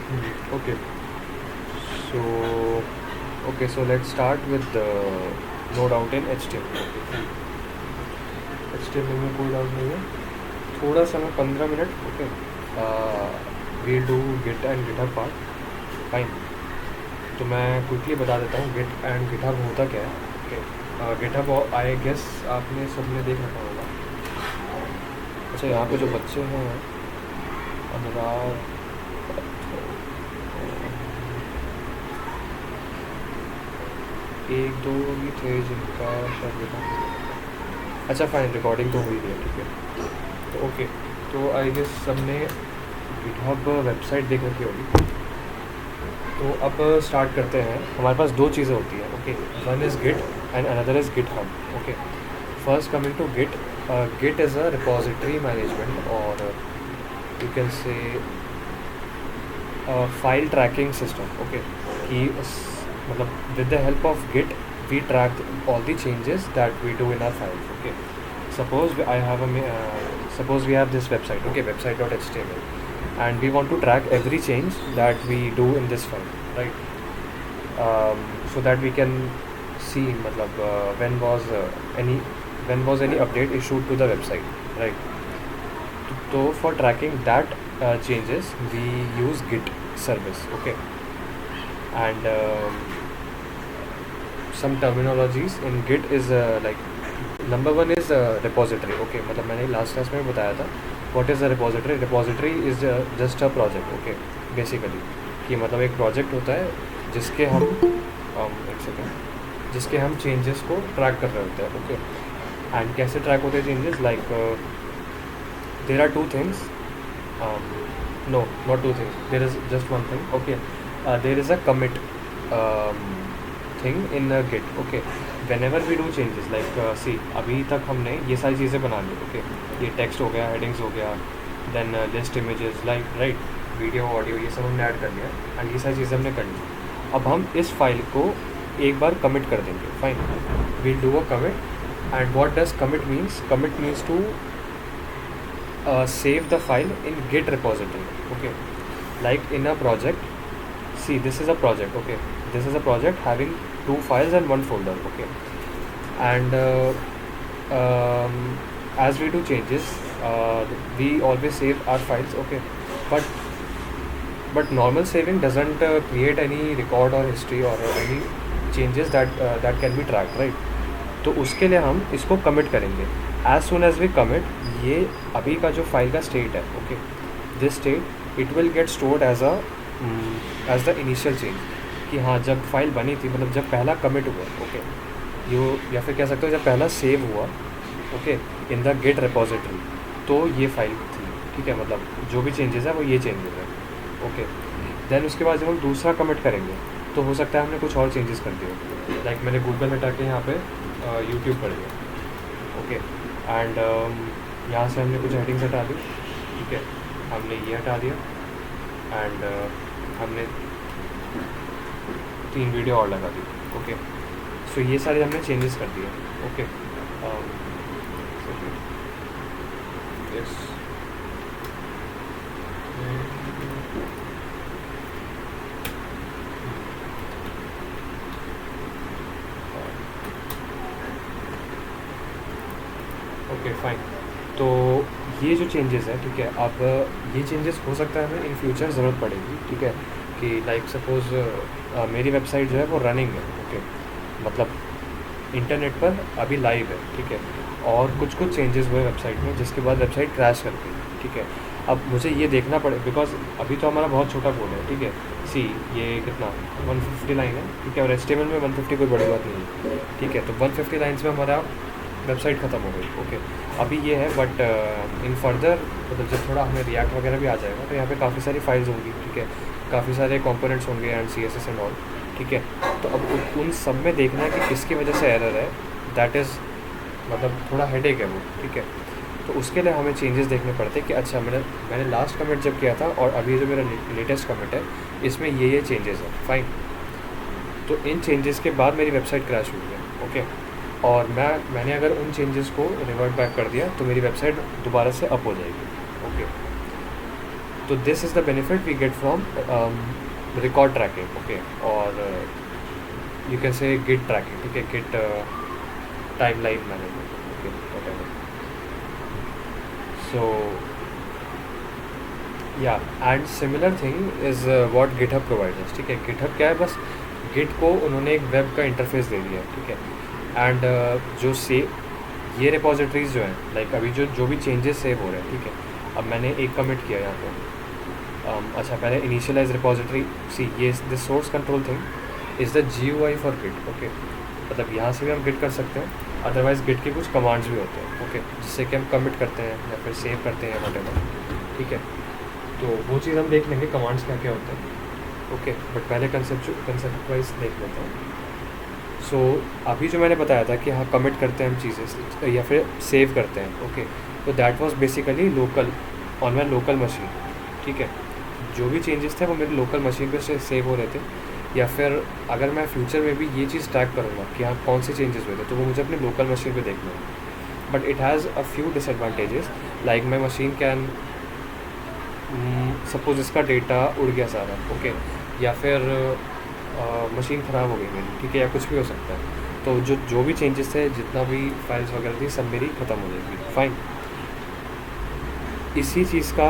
Okay. So, okay, so let's start with the no doubt in HTML. HTML में कोई doubt नहीं है. थोड़ा सा मैं 15 minute. Okay. We'll do git and GitHub part. Fine. तो मैं क्विकली बता देता हूँ गिट एंड गिटहब होता क्या है. ओके. गिटहब आई गेस आपने सबने देख रखा होगा. अच्छा, यहाँ पे जो बच्चे हैं अनुराग, एक दो ही थे जिनका शायद गिटहब. अच्छा फाइन, रिकॉर्डिंग तो हुई है. ठीक है. तो ओके. तो आई गेस सबने गिटहब वेबसाइट देख रखी होगी. तो अब स्टार्ट करते हैं. हमारे पास दो चीज़ें होती हैं. Okay. One is Git and another is GitHub. Okay. First coming to Git. Git is a repository management और you can say file tracking system. Okay. कि मतलब with the help of Git we track all the changes that we do in our files. Okay. Suppose we have this website. Okay, website.html, and we want to track every change that we do in this file, right? So that we can see मतलब when was any update issued to the website, right? So for tracking that changes we use git service. Okay. And some terminologies in git is like number one is repository. Okay, मतलब मैंने last class में बताया था what is a repository. Repository is just a project. Okay, basically कि मतलब एक project होता है जिसके हम एक सेकेंड जिसके हम चेंजेस को ट्रैक कर रहे होते हैं. ओके. एंड कैसे ट्रैक होते हैं changes. Like there are two things. No, not two things. There is just one thing. Okay. There is a commit thing in Git. Okay. Whenever we do changes like see अभी तक हमने ये सारी चीज़ें बना ली. Okay. ये text हो गया, हेडिंग्स हो गया, then list images like right, video audio, ये सब हमने ऐड कर लिया एंड ये सारी चीज़ें हमने कर ली. अब हम इस फाइल को एक बार कमिट कर देंगे. Fine. We'll do a commit. And what does commit means. Commit means to save the file in git repository. Okay. Like in a project, see this is a project. Okay. This is a project having two files and one folder. Okay. And as we do changes, we always save our files. Okay. But normal saving doesn't create any record or history or any changes that can be tracked, right? तो उसके लिए हम इसको commit करेंगे. As soon as we commit, ये अभी का जो फाइल का स्टेट है. Okay. This state it will get stored as the initial change. कि हाँ, जब फाइल बनी थी मतलब जब पहला कमिट हुआ. ओके. या फिर कह सकते हो जब पहला सेव हुआ. Okay. In the git repository, तो ये फाइल थी. ठीक है. मतलब जो भी चेंजेस है वो ये चेंजेस है. ओके. देन उसके बाद जब हम दूसरा कमिट करेंगे तो हो सकता है हमने कुछ और चेंजेस कर दिए. लाइक मैंने गूगल हटा के यहाँ पे यूट्यूब कर दिया. ओके. एंड यहाँ से हमने कुछ हेडिंग्स हटा दी. ठीक है. हमने ये हटा दिया एंड हमने 3 वीडियो और लगा दी. ओके. सो ये सारे हमने चेंजेस कर दिए. ओके. यस. Okay fine. तो ये जो चेंजेस है, ठीक है, अब ये चेंजेस हो सकता है हमें इन फ्यूचर ज़रूरत पड़ेगी. ठीक है. कि लाइक सपोज़ मेरी वेबसाइट जो है वो रनिंग है. ओके. मतलब इंटरनेट पर अभी लाइव है. ठीक है. और कुछ चेंजेस हुए वेबसाइट में जिसके बाद वेबसाइट क्रैश कर गई. ठीक है. अब मुझे ये देखना पड़े बिकॉज अभी तो हमारा बहुत छोटा कोड है. ठीक है. सी ये कितना 150 लाइन है. ठीक है. और HTML में 150 कोई बड़ी बात नहीं है. ठीक है. तो 150 लाइन्स में हमारा वेबसाइट ख़त्म हो गई. ओके. अभी ये है बट इन फर्दर मतलब जब थोड़ा हमें रिएक्ट वगैरह भी आ जाएगा तो यहाँ पे काफ़ी सारी फाइल्स होंगी. ठीक है. काफ़ी सारे कंपोनेंट्स होंगे एंड CSS एंड ऑल. ठीक है. तो अब उन सब में देखना है कि किसकी वजह से एरर है. दैट इज़ मतलब थोड़ा हेडेक है वो. ठीक है. तो उसके लिए हमें चेंजेस देखने पड़ते हैं कि अच्छा मैंने लास्ट कमिट जब किया था और अभी जो मेरा लेटेस्ट कमिट है इसमें ये चेंजेस है. फाइन. तो इन चेंजेस के बाद मेरी वेबसाइट क्रैश हुई है. ओके. और मैंने अगर उन चेंजेस को रिवर्ट बैक कर दिया तो मेरी वेबसाइट दोबारा से अप हो जाएगी. ओके. तो this is the benefit we get from record tracking, okay, और you can say Git tracking, ठीक है, Git timeline management, okay, whatever. So yeah and similar thing is what GitHub providers, ठीक है. GitHub क्या है, बस Git को उन्होंने एक वेब का इंटरफेस दे दिया है, ठीक है. एंड जो से ये रिपोजिटरीज जो हैं, लाइक अभी जो भी चेंजेस सेव हो रहे हैं, ठीक है. अब मैंने एक कमिट किया यहाँ पे. अच्छा, पहले इनिशियलाइज रिपोजिटरी, सी ये this source control thing is the GUI for git, okay. मतलब यहाँ से भी हम गिट कर सकते हैं, अदरवाइज गिट के कुछ कमांड्स भी होते हैं, ओके, जिससे कि हम कमिट करते हैं या फिर सेव करते हैं व्हाटएवर, ठीक है. तो वो चीज़ हम देख लेंगे कमांड्स क्या क्या होते हैं, ओके. बट पहले कंसेप्ट वाइज देख लेते हैं. सो अभी जो मैंने बताया था कि हाँ कमिट करते हैं हम चीज़ें या फिर सेव करते हैं, ओके. तो that was basically local on my local machine, ठीक है. जो भी चेंजेस थे वो मेरे लोकल मशीन पे से सेव हो रहे थे, या फिर अगर मैं फ्यूचर में भी ये चीज़ ट्रैक करूँगा कि हाँ कौन से चेंजेस हुए थे, तो वो मुझे अपने लोकल मशीन पे देखना है. But it has a few disadvantages, like my machine can suppose इसका डेटा उड़ गया सारा, ओके, या फिर मशीन ख़राब हो गई मेरी, ठीक है, या कुछ भी हो सकता है. तो जो भी चेंजेस थे, जितना भी फाइल्स वगैरह थी, सब मेरी ख़त्म हो जाएगी. फाइन. इसी चीज़ का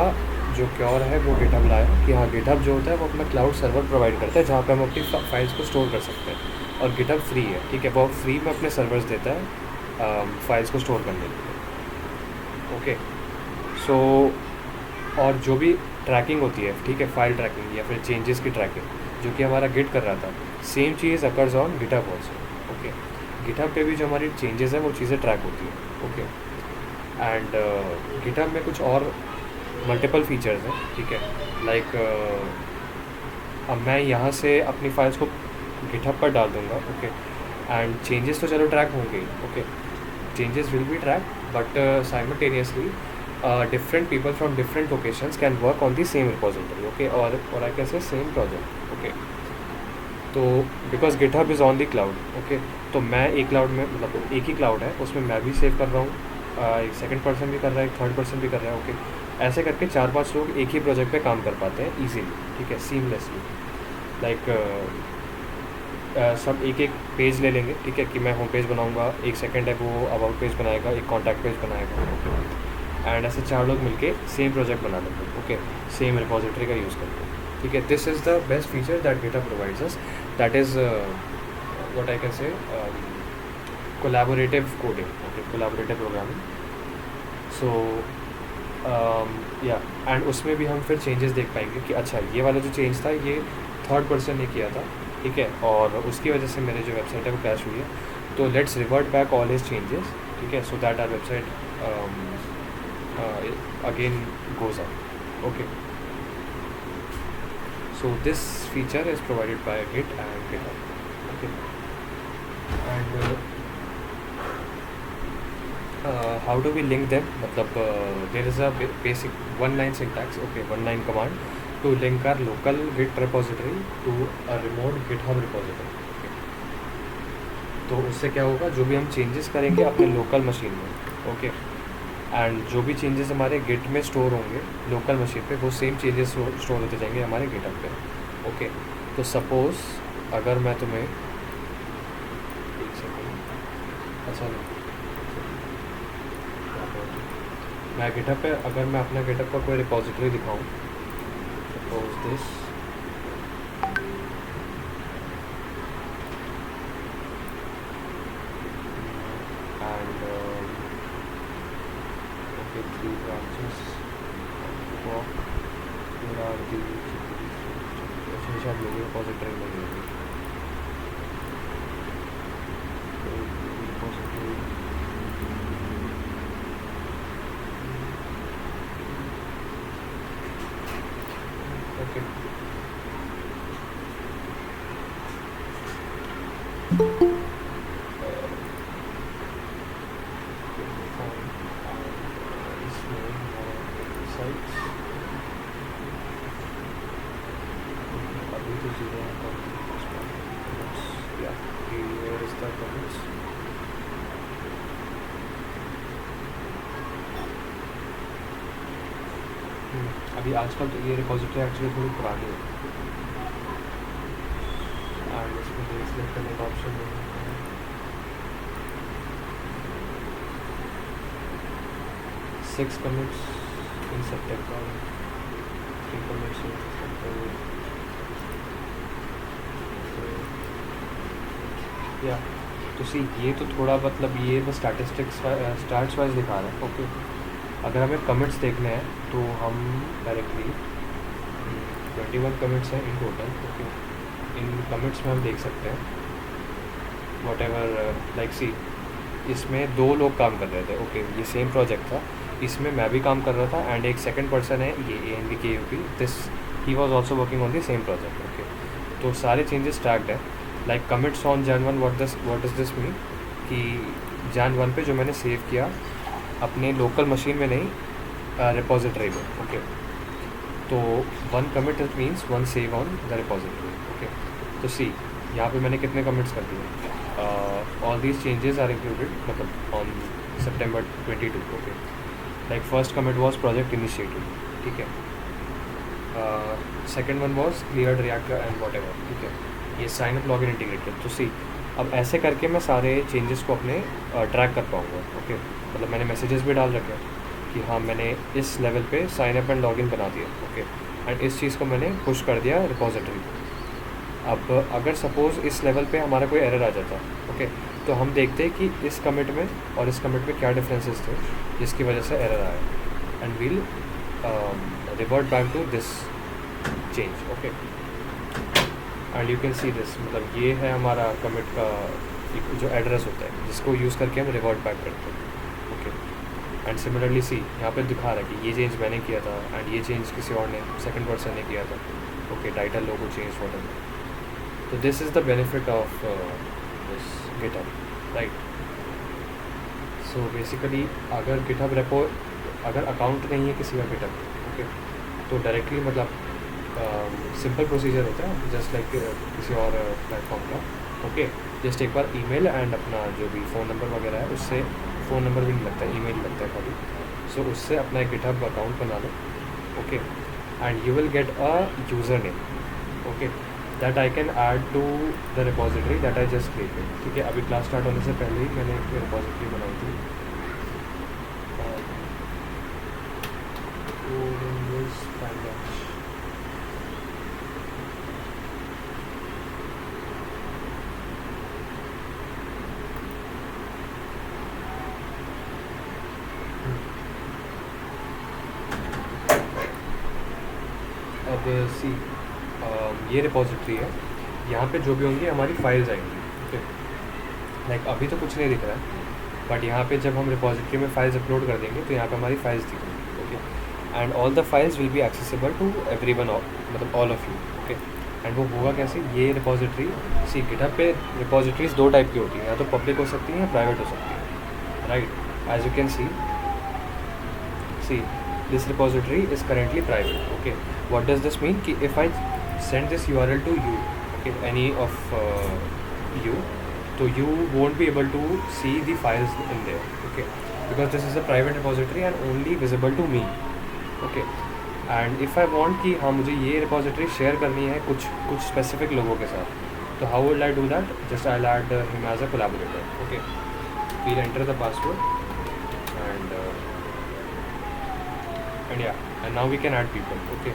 जो क्योर है वो गिटहब लाया कि हाँ गिटहब जो होता है वो अपना क्लाउड सर्वर प्रोवाइड करता है जहाँ पे हम अपनी फाइल्स को स्टोर कर सकते हैं. और गिटहब फ्री है, ठीक है, वो फ्री में अपने सर्वर्स देता है फाइल्स को स्टोर करने के लिए, ओके. सो और जो भी ट्रैकिंग होती है, ठीक है, फाइल ट्रैकिंग या फिर चेंजेस की ट्रैकिंग जो कि हमारा गिट कर रहा था, same cheese occurs on GitHub also, okay. GitHub पे भी जो हमारी चेंजेस हैं वो चीज़ें ट्रैक होती हैं, ओके. एंड गिटहब में कुछ और मल्टीपल फीचर्स हैं, ठीक है. लाइक अब मैं यहाँ से अपनी फाइल्स को गिटहब पर डाल दूँगा, ओके. एंड चेंजेस तो चलो ट्रैक होंगे, okay. Changes will be track, but simultaneously different people from different locations can work on the same repository, okay, or I can say same project, okay. तो because GitHub is on the cloud, okay. तो मैं एक cloud में, मतलब एक ही cloud है उसमें मैं भी सेव कर रहा हूँ, एक सेकंड पर्सन भी कर रहा है, एक थर्ड पर्सन भी कर रहा है, ओके. ऐसे करके 4-5 लोग एक ही प्रोजेक्ट पे काम कर पाते हैं ईजीली, ठीक है, सीमलेसली. लाइक सब एक एक पेज ले लेंगे, ठीक है, कि मैं होम पेज बनाऊँगा, एक सेकेंड है वो अबाउट पेज बनाएगा, एक कॉन्टैक्ट पेज बनाएगा, ओके. एंड ऐसे 4 लोग मिलके सेम प्रोजेक्ट बना लेंगे, ओके, सेम रिपोजिटरी का यूज़ करके, ठीक है. This is the best feature that GitHub provides us, that is what I can say collaborative coding, okay, collaborative programming. So yeah and उसमें भी हम फिर चेंजेस देख पाएंगे कि अच्छा ये वाला जो चेंज था ये थर्ड पर्सन ने किया था, ठीक है, और उसकी वजह से मेरे जो वेबसाइट है वो क्रैश हुई है. तो let's revert back all his changes, ठीक है, so that our website again goes up, okay. So this feature is provided by Git and GitHub, okay. And how do we link them, मतलब there is a basic one line syntax, okay, one line command to link our local Git repository to a remote GitHub repository, okay. तो उससे क्या होगा, जो भी हम changes करेंगे अपने लोकल मशीन में, ओके, एंड जो भी चेंजेस हमारे गिट में स्टोर होंगे लोकल मशीन पे, वो सेम चेंजेस स्टोर होते जाएंगे हमारे गिटहब पे, ओके. तो सपोज़ अगर मैं तुम्हें एक सेकेंड, अच्छा नहीं, मैं गिटहब पे अगर मैं अपना गिटहब का कोई रिपोजिटरी दिखाऊँ, suppose this, and 3 branches walk, here are the इसमें शायद मेरी रिपोजिटरी नहीं होगी, रिपोजिटरी ओके. अभी आजकल तो ये रिपोजिटरी एक्चुअली थोड़ी पुरानी है एंड इसमें सिलेक्ट करने का ऑप्शन नहीं है। 6 commits in September, 3 commits in September. या तो सी ये तो थोड़ा मतलब ये बस स्टैटिस्टिक्स स्टार्ट्स वाइज दिखा रहा है। ओके, अगर हमें कमिट्स देखने हैं तो हम डायरेक्टली 21 कमिट्स हैं in total. Okay, in commits में हम देख सकते हैं वॉट एवर लाइक सी इसमें 2 लोग काम कर रहे थे। ओके, ये सेम प्रोजेक्ट था, इसमें मैं भी काम कर रहा था एंड एक सेकंड पर्सन है ये ANVKUP, this he was also working on the same project. Okay, तो सारे चेंजेस ट्रैक्ड है like commits on Jan 1। What is this mean कि Jan 1 पे जो मैंने सेव किया अपने लोकल मशीन में नहीं रिपोजिटरी में। ओके, तो 1 commit it means 1 save on the repository. Okay, तो सी यहाँ पे मैंने कितने कमिट्स कर दिए। All these changes are included मतलब on September 22। Okay, like first commit was project initiative, ठीक है। Second one was clear React and whatever, ठीक है। ये साइन अप लॉगिन इंटीग्रेटेड। तो सी अब ऐसे करके मैं सारे चेंजेस को अपने ट्रैक कर पाऊँगा। ओके, मतलब मैंने मैसेजेस भी डाल रखे हैं कि हाँ मैंने इस लेवल पे साइन अप एंड लॉगिन बना दिया। ओके, एंड इस चीज़ को मैंने पुश कर दिया रिपोजिटरी पे। अब अगर सपोज़ इस लेवल पे हमारा कोई एरर आ जाता, ओके, तो हम देखते हैं कि इस कमिट में और इस कमिट में क्या डिफरेंसेस थे जिसकी वजह से एरर आया and we'll revert back to this change. Okay, and you can see this मतलब ये है हमारा कमिट का एक जो एड्रेस होता है जिसको यूज़ करके हम रिवर्ट बैक करते हैं। ओके, एंड सिमिलरली सी यहाँ पे दिखा रहा है कि ये चेंज मैंने किया था एंड ये चेंज किसी और ने सेकंड पर्सन ने किया था। Okay, title logo change whatever. तो this is the benefit of this GitHub, right. So basically अगर GitHub रेपो अगर अकाउंट नहीं है किसी का GitHub, ओके, तो डायरेक्टली मतलब सिंपल प्रोसीजर होता है जस्ट लाइक किसी और प्लेटफॉर्म का। ओके, जस्ट एक बार ईमेल एंड अपना जो भी फ़ोन नंबर वगैरह है उससे, फ़ोन नंबर भी नहीं लगता है, ईमेल लगता है खाली। सो उससे अपना एक GitHub अकाउंट बना लो। Okay, and you will get a user name, okay, that I can add to the repository that I just created. ठीक है, अभी क्लास स्टार्ट होने से पहले ही मैंने एक रिपोजिटरी बनाई थी। अब सी ये रिपोजिटरी है, यहाँ पे जो भी होंगी हमारी फाइल्स आएंगी। ओके, लाइक अभी तो कुछ नहीं दिख रहा है बट यहाँ पे जब हम रिपोजिटरी में फाइल्स अपलोड कर देंगे तो यहाँ पे हमारी फाइल्स दिखेंगी। Okay, and all the files will be accessible to everyone, मतलब all of you. Okay, and वो होगा कैसे, ये रिपोजिटरी सी GitHub पे रिपोजिटरीज 2 टाइप की होती हैं, या तो पब्लिक हो सकती है या प्राइवेट हो सकती है, right. As you can see this repository is currently private. Okay, what does this mean कि if I send this URL to you, okay, any of you, so you won't be able to see the files in there, okay, because this is a private repository and only visible to me. Okay, and if I want कि हाँ मुझे ये repository share करनी है कुछ specific लोगों के साथ, तो how will I do that? Just I'll add him as a collaborator. Okay, we'll enter the password and yeah, and now we can add people. Okay,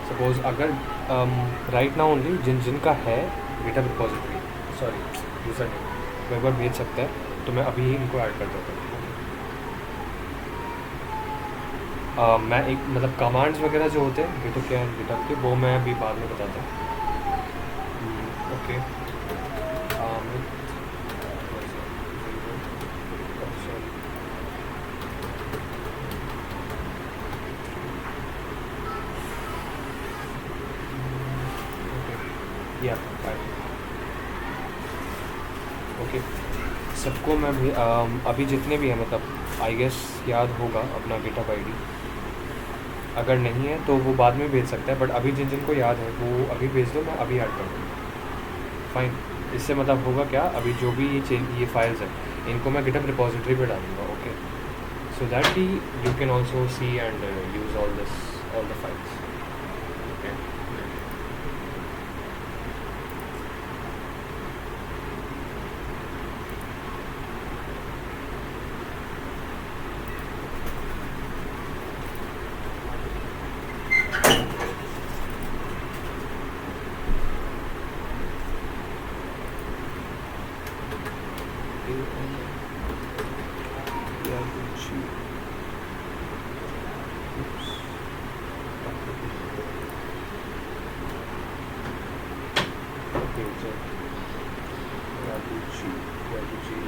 suppose अगर right now only जिनका है GitHub repository, sorry user name वो एक बार भेज सकता है, तो मैं अभी ही इनको ऐड कर देता हूँ। मैं एक मतलब कमांड्स वगैरह जो होते हैं GitHub के के वो मैं अभी बाद में बताता हूँ। ओके, या ओके, सबको मैं अभी जितने भी हैं मतलब आई गेस याद होगा अपना GitHub ID। अगर नहीं है तो वो बाद में भेज सकता है, बट अभी जिनको याद है वो अभी भेज दो, मैं अभी ऐड कर दूँगा। फाइन, इससे मतलब होगा क्या, अभी जो भी ये फाइल्स हैं इनको मैं GitHub रिपोजिटरी पे डालूँगा। Okay, so that he you can also see and use all this all the files. Okay.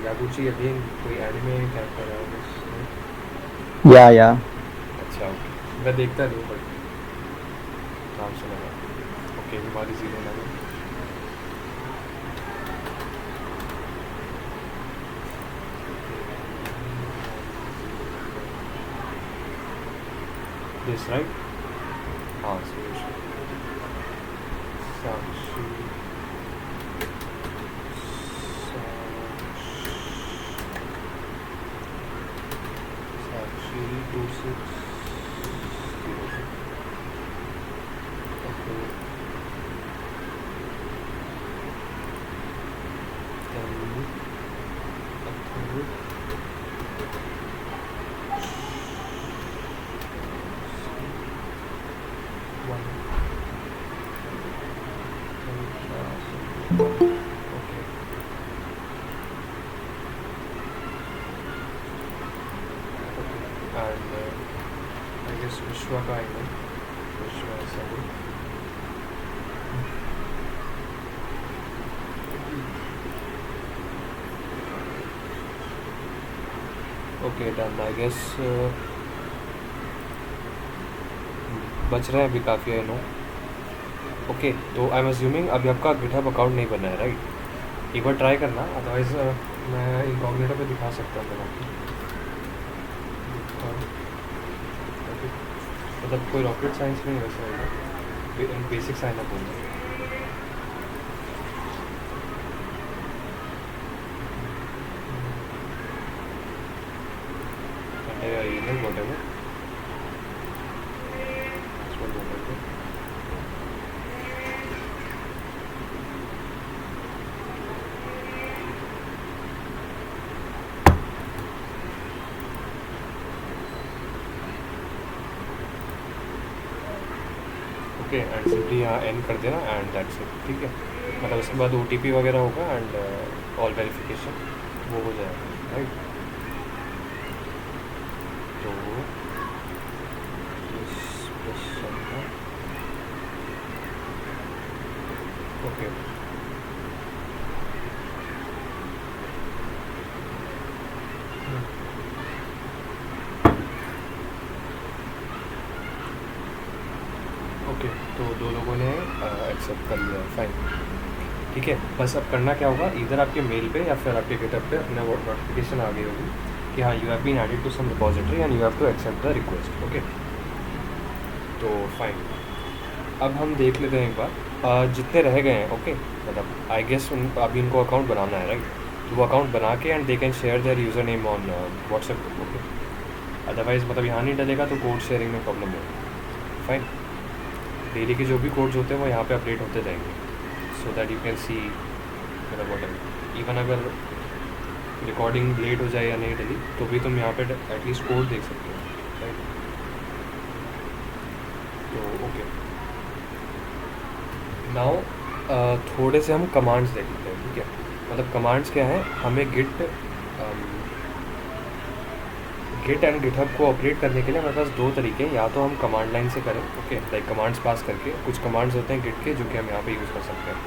Yaguchi again कोई एनिमे कैरेक्टर है बस. या अच्छा ओके, मैं देखता नहीं हूँ बट नाम सुना है. ओके हमारी जीरो नाम. This right. हाँ साक्षी साक्षी 26 okay. And I guess Vishwa का आएगा. Vishwa seven. Okay done. I guess बच रहे हैं अभी काफ़ी. I know. ओके तो आई एम अज्यूमिंग अभी आपका गिटहब अकाउंट नहीं बना है राइट. एक बार ट्राई करना, अदरवाइज़ मैं इनकॉग्निटो पे दिखा सकता हूँ आपको. मतलब कोई रॉकेट साइंस नहीं वैसे बेसिक साइन अप होगा. email whatever. Password whatever. Okay and simply यहाँ एंड कर देना एंड दैट्स इट. ठीक है, मतलब उसके बाद OTP वगैरह होगा एंड ऑल वेरिफिकेशन वो हो जाएगा राइट. तो ओके ओके तो दो लोगों ने एक्सेप्ट कर लिया. फाइन. ठीक है, बस अब करना क्या होगा, इधर आपके मेल पे या फिर आपके गिटहब पे अपना नोटिफिकेशन आ गई होगी कि हाँ you have been added to some repository and you have to accept the request. Okay तो फाइन. अब हम देख लेते हैं एक बार जितने रह गए हैं. ओके मतलब आई गेस अभी इनको अकाउंट बनाना है राइट. तो वो अकाउंट बना के and they can share their user name on WhatsApp. Okay otherwise मतलब यहाँ नहीं डलेगा तो कोड शेयरिंग में प्रॉब्लम होगी. फाइन. डेली के जो भी कोड्स होते हैं वो यहाँ पे अपडेट होते जाएंगे सो दैट यू कैन सी मतलब वॉट इवन अगर रिकॉर्डिंग लेट हो जाए या नहीं डली तो भी तुम यहाँ पे एटलीस्ट कोड देख सकते हो राइट. तो ओके नाउ थोड़े से हम कमांड्स देख लेते हैं. ठीक है, मतलब कमांड्स क्या हैं, हमें गिट एंड गिटहब को ऑपरेट करने के लिए हमारे पास दो तरीके हैं. या तो हम कमांड लाइन से करें ओके लाइक कमांड्स पास करके, कुछ कमांड्स होते हैं गिट के जो कि हम यहाँ पे यूज़ कर सकते हैं.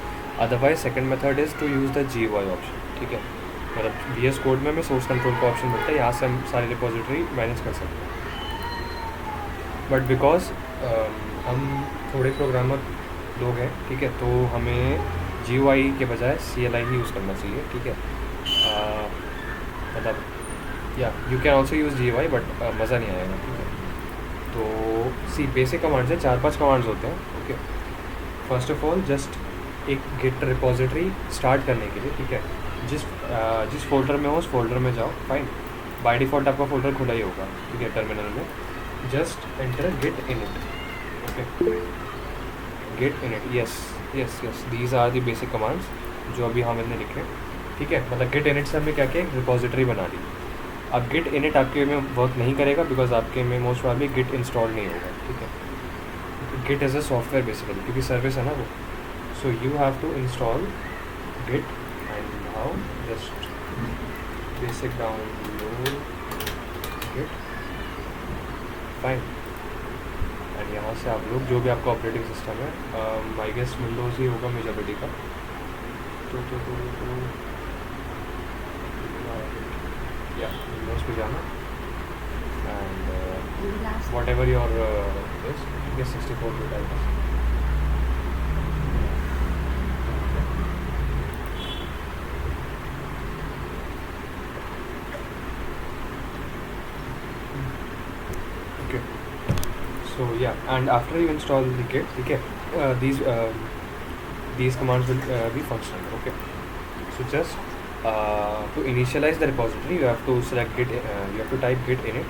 Otherwise second method is to use the GUI option. ठीक है, मतलब VS कोड में हमें सोर्स कंट्रोल का ऑप्शन मिलता है, यहाँ से हम सारी रिपोजिटरी मैनेज कर सकते हैं. बट बिकॉज हम थोड़े प्रोग्रामर लोग हैं ठीक है, तो हमें GUI के बजाय CLI ही यूज़ करना चाहिए. ठीक है, मतलब या you can also use GUI but मज़ा नहीं आएगा. ठीक है, तो सी बेसिक कमांड्स है, 4-5 कमांड्स होते हैं. Okay first of all just एक गिट रिपोजिटरी स्टार्ट करने के लिए. ठीक है, जिस फोल्डर में हो उस फोल्डर में जाओ. फाइन. बाय डिफ़ॉल्ट आपका फोल्डर खुला ही होगा. ठीक है, टर्मिनल में just enter git init. Okay git init, yes yes yes, these are the basic commands जो अभी हमने लिखे, ठीक है। मतलब git init से हमने क्या किया, रिपोजिटरी बना ली। अब git init आपके में वर्क नहीं करेगा बिकॉज आपके में मोस्ट प्रॉब्ली git इंस्टॉल नहीं होगा, ठीक है। git is a software basically, क्योंकि सर्विस है ना वो। So you have to install git and now just basic download git, fine. And यहाँ से आप लोग जो भी आपका ऑपरेटिंग सिस्टम है, आई गेस विंडोज़ ही होगा मेजॉरिटी का, तो या विंडोज़ पे जाना and whatever your this 64 bit I guess. Okay, so yeah, and after you install the Git, okay, these commands will be functional. Okay, so just to initialize the repository, you have to select Git, you have to type Git in it.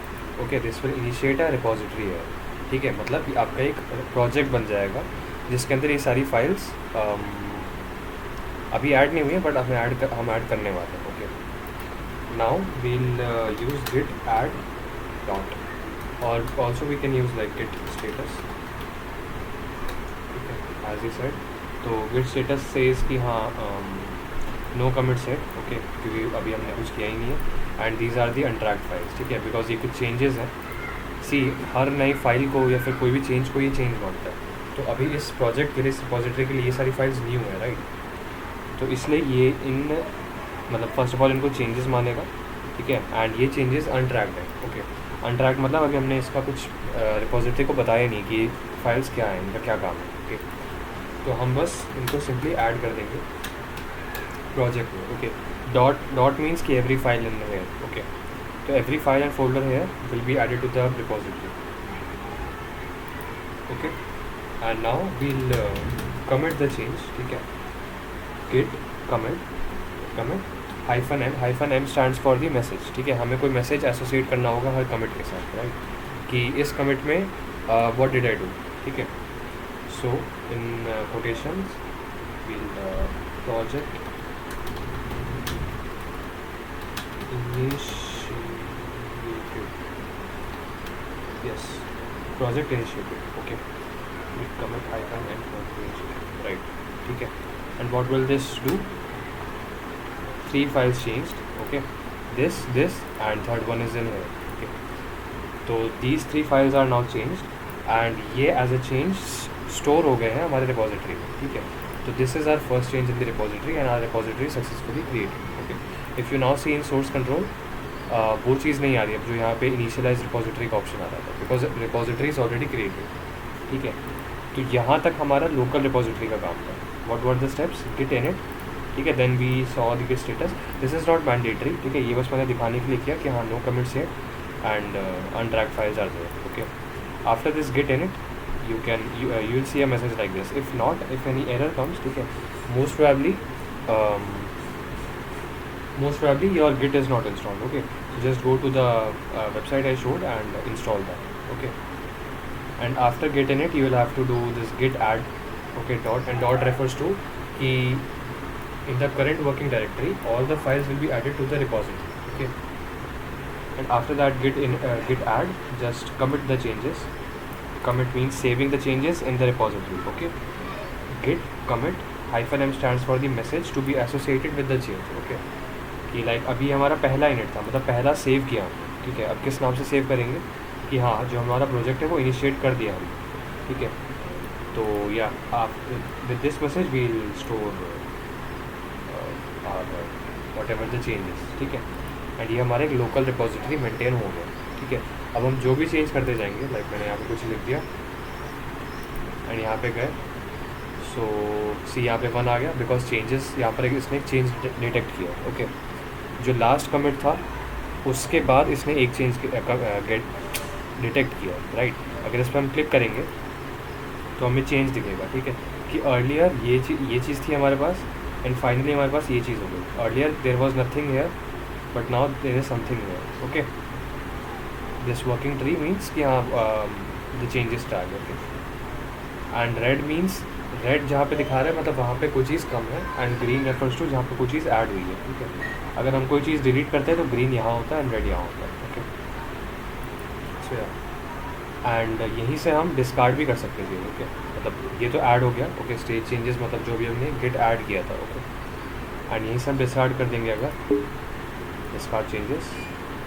Okay, this will initiate a repository है, ठीक है। मतलब कि आपका एक project बन जाएगा जिसके अंदर ये सारी फाइल्स अभी ऐड नहीं हुई है, बट हम ऐड करने वाले हैं। Okay, now we'll use Git add dot, और also we can use like Git status, ठीक है, एज ई सेड। तो गिट स्टेटस सेज कि हाँ नो कमिट सेट, ओके, क्योंकि अभी हमने कुछ किया ही नहीं है। And these are the untracked files, ठीक है, बिकॉज ये कुछ चेंजेस हैं। सी, हर नई फाइल को या फिर कोई भी चेंज को ये चेंज मांगता है। तो अभी इस प्रोजेक्ट के लिए, इस रिपोजिटरी के लिए ये सारी फाइल्स न्यू है, राइट। तो इसलिए ये इन मतलब फर्स्ट ऑफ ऑल इनको चेंजेस मानेगा, ठीक है। एंड ये चेंजेस अनट्रैक्ड है, ओके। अनट्रैक्ड मतलब अभी हमने इसका कुछ रिपोजिटरी को बताया नहीं कि फाइल्स क्या है, इनका क्या काम है, ओके। तो हम बस इनको सिंपली ऐड कर देंगे प्रोजेक्ट में, ओके। डॉट मीन्स कि एवरी फाइल इन है, ओके। तो एवरी फाइल एंड फोल्डर है will be added to the repository, okay. And now we'll commit the change, ठीक है। Git commit -m stands for the message, ठीक है। हमें कोई मैसेज एसोसिएट करना होगा हर कमिट के साथ, राइट, कि इस कमिट में व्हाट डिड आई डू, ठीक है। So in quotations we'll project initiated, okay, with commit -m initiated, right, ठीक है। and what will this do? 3 files changed, okay, this and third one is in here, okay। तो these 3 files are now changed and ये as a change store हो गए हैं हमारे repository में, ठीक है। तो this is our first change in the repository and our repository successfully created, okay। if you now see in source control, वो चीज़ नहीं आ रही अब जो यहाँ पे इनिशियलाइज रिपोजिटरी का ऑप्शन आ रहा था, because repository is already created, ठीक है। तो यहाँ तक हमारा लोकल रिपोजिटरी का काम था। What were the steps? Git init, ठीक है, then we saw the git status. This is not mandatory, ठीक है, ये बस मैंने दिखाने के लिए किया कि हाँ no commit set and untracked files are there, okay. After this Git init you will see a message like this. If any error comes, ठीक है, most probably your git is not installed, okay। So just go to the website I showed and install that, okay। and after git init you will have to do this git add, okay, dot refers to कि in the current working directory all the files will be added to the repository, okay। and after that git add, just commit the changes. Commit means saving the changes in the repository, okay। git commit -m stands for the message to be associated with the change, okay। कि like अभी हमारा पहला init था, मतलब पहला save किया, ठीक है। अब किस नाम से सेव करेंगे कि हाँ जो हमारा प्रोजेक्ट है वो इनिशिएट कर दिया हम, ठीक है। तो या आप with this message we will store whatever the changes, ठीक है। एंड ये हमारा एक लोकल रिपोजिटरी मेंटेन हो गया, ठीक है। अब हम जो भी चेंज करते जाएंगे, लाइक मैंने यहाँ पे कुछ लिख दिया एंड यहाँ पे गए, सो सी यहाँ पे 1 आ गया बिकॉज चेंजेस यहाँ पर इसने एक चेंज डिटेक्ट किया, ओके। जो लास्ट कमिट था उसके बाद इसने एक चेंज गेट डिटेक्ट किया, राइट। अगर इस पर हम क्लिक करेंगे तो हमें चेंज दिखेगा, ठीक है, कि अर्लियर ये चीज़ थी हमारे पास एंड फाइनली हमारे पास ये चीज़ हो गई। Earlier there was nothing here but now there is something here, okay. This working tree means कि हाँ the changes start, okay. And red means red जहाँ पे दिखा रहा है मतलब वहाँ पे कोई चीज़ कम है, एंड ग्रीन रेफर्स टू जहाँ पे कोई चीज़ ऐड हुई है, ठीक है। अगर हम कोई चीज़ डिलीट करते हैं तो ग्रीन यहाँ होता है एंड रेड यहाँ होता है, ओके। सो एंड यहीं से हम डिस्कार्ड भी कर सकते थे, ओके। मतलब ये तो ऐड हो गया, ओके। स्टेज चेंजेस मतलब जो भी हमने गिट ऐड किया था, ओके। एंड यहीं से हम डिस्कार्ड कर देंगे अगर डिस्कार्ड चेंजेस,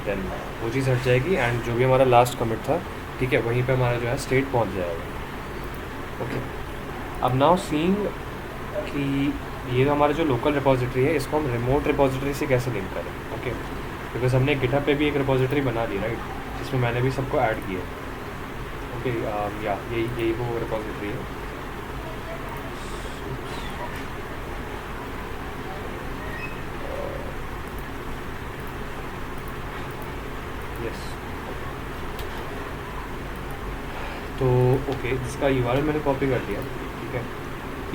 देन वो चीज़ हट जाएगी एंड जो भी हमारा लास्ट कमिट था, ठीक है, वहीं पे हमारा जो है स्टेट पहुंच जाएगा, ओके। अब नाउ सीइंग कि ये जो हमारा जो लोकल रिपोजिटरी है इसको हम रिमोट रिपोजिटरी से कैसे लिंक करें, ओके। बिकॉज हमने गिटहब पे भी एक रिपोजिटरी बना ली, राइट, जिसमें मैंने भी सबको ऐड किया, ओके। या यही वो रिपोजिटरी है। यस, तो ओके, जिसका यूआरएल मैंने कॉपी कर लिया, ठीक है।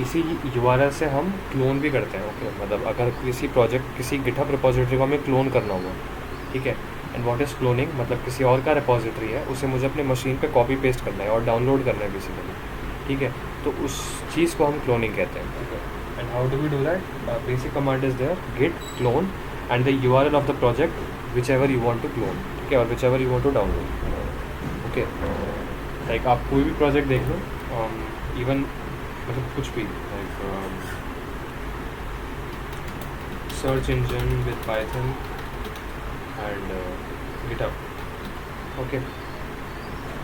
इसी यूआरएल से हम क्लोन भी करते हैं, ओके। मतलब अगर किसी प्रोजेक्ट किसी गिटहब रिपोजिटरी को हमें क्लोन करना हुआ, ठीक है। एंड व्हाट इज़ क्लोनिंग, मतलब किसी और का रिपोजिटरी है उसे मुझे अपने मशीन पे कॉपी पेस्ट करना है और डाउनलोड करना है बेसिकली, ठीक है। तो उस चीज़ को हम क्लोनिंग कहते हैं, ठीक है। And how do we do that? Basic command is there git clone and the URL of the project whichever you want to clone, ठीक है, और whichever you want to download, okay. Like आप कोई भी project देख लो, even मतलब कुछ भी, like search engine with Python and GitHub, okay,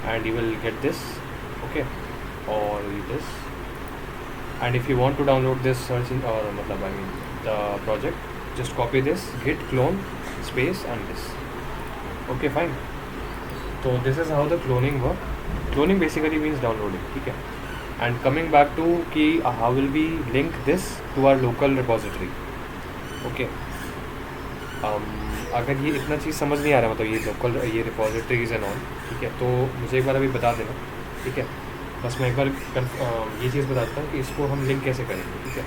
and you will get this, okay, और this. And if you want to download this search in और मतलब I mean the project, just copy this Git clone space and this, okay, fine. तो this is how the cloning work. Cloning basically means downloading, ठीक है। And coming back to कि how will be link this to our local repository, okay. अगर ये इतना चीज़ समझ नहीं आ रहा, मतलब ये लोकल ये रिपोजिटरीज एंड ऑल, ठीक है, तो मुझे एक बार अभी बता देना, ठीक है। बस मैं एक बार ये चीज़ बता देता हूँ कि इसको हम लिंक कैसे करेंगे, ठीक है।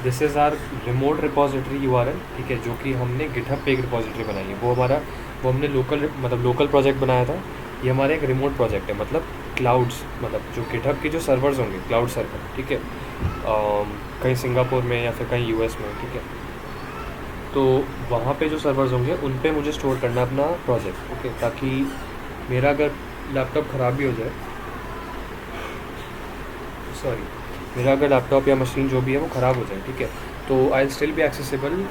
This is our remote repository URL, ठीक है, जो कि हमने गिटहब पे एक रिपोजिटरी बनाई है। वो हमने लोकल प्रोजेक्ट बनाया था। ये हमारा एक रिमोट प्रोजेक्ट है, मतलब क्लाउड्स, मतलब जो गिटहब के जो सर्वर्स होंगे, क्लाउड सर्वर, ठीक है, कहीं सिंगापुर में या फिर कहीं यूएस में, ठीक है। तो वहाँ पे जो सर्वर्स होंगे उन पे मुझे स्टोर करना है अपना प्रोजेक्ट, ओके, ताकि मेरा अगर लैपटॉप ख़राब भी हो जाए, सॉरी, मेरा अगर लैपटॉप या मशीन जो भी है वो ख़राब हो जाए, ठीक है, तो आई स्टिल बी एक्सेसिबल,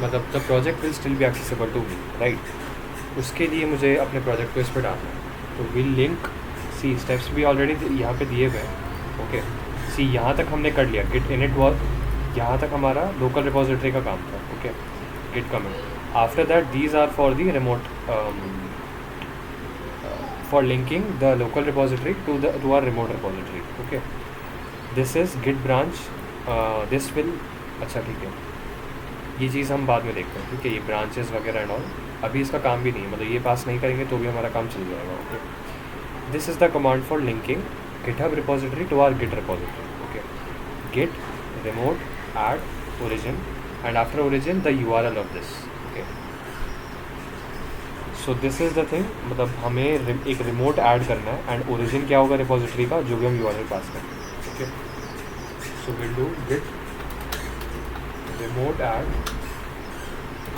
मतलब the project will still be accessible to me, right. उसके लिए मुझे अपने प्रोजेक्ट को इस पर डालना है। तो विल लिंक सी स्टेप्स भी ऑलरेडी यहाँ पे दिए हुए हैं, ओके। सी यहाँ तक हमने कर लिया, गिट इनिट वर्क, यहाँ तक हमारा लोकल रिपोजिटरी का काम था, okay. Git commit, after that these are for the remote for linking the local repository to our remote repository, okay. This is git branch, this will, अच्छा ठीक है, ये चीज़ हम बाद में देखते हैं, ठीक है। ये ब्रांचेस वगैरह एंड ऑल अभी इसका काम भी नहीं है, मतलब ये पास नहीं करेंगे तो भी हमारा काम चल जाएगा, okay. This is the command for linking GitHub repository to our git repository, okay. Git remote add origin and after origin the URL of this, okay. So this is the thing, मतलब हमें एक remote add करना है and origin क्या होगा repository का, जो भी हम यूआरएल पास करें, okay. So we'll do git remote add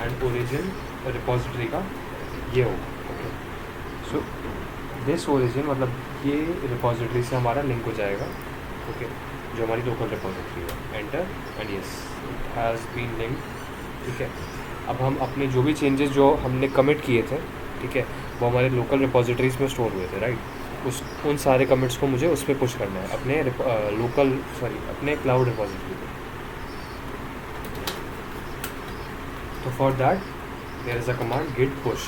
and origin repository का ये होगा, ओके। सो दिस ओरिजिन मतलब ये रिपोजिटरी से हमारा लिंक हो जाएगा, ओके, जो हमारी लोकल रिपोजिटरी है। Enter and yes, it has been link, ठीक है। अब हम अपने जो भी चेंजेस जो हमने कमिट किए थे, ठीक है, वो हमारे लोकल रिपोजिटरीज में स्टोर हुए थे, राइट। उन सारे कमिट्स को मुझे उस पर पुश करना है अपने अपने क्लाउड रिपोजिटरी पे। तो for that there is a command git push,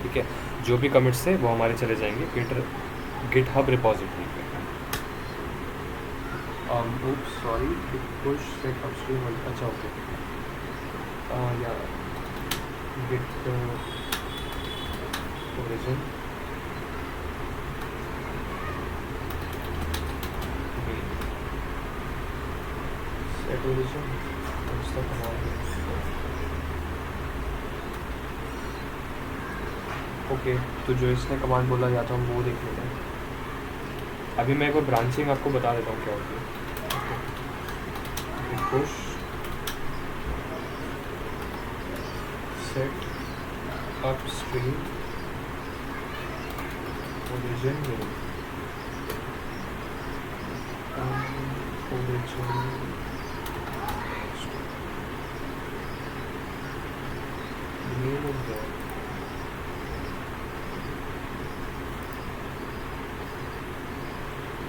ठीक है। जो भी कमिट्स थे वो हमारे चले जाएंगे गिट हब रिपोजिटरी पे। सॉरी, पुश सेट अपस्ट्रीम, अच्छा ओके, या गिट ओरिजिन सेट ओरिजिन, उसका कमांड, ओके। तो जो इसने कमांड बोला या तो हम वो देख लेते हैं, अभी मैं एक बार ब्रांचिंग आपको बता देता हूँ क्या होती है। Push set upstream origin name origin name of the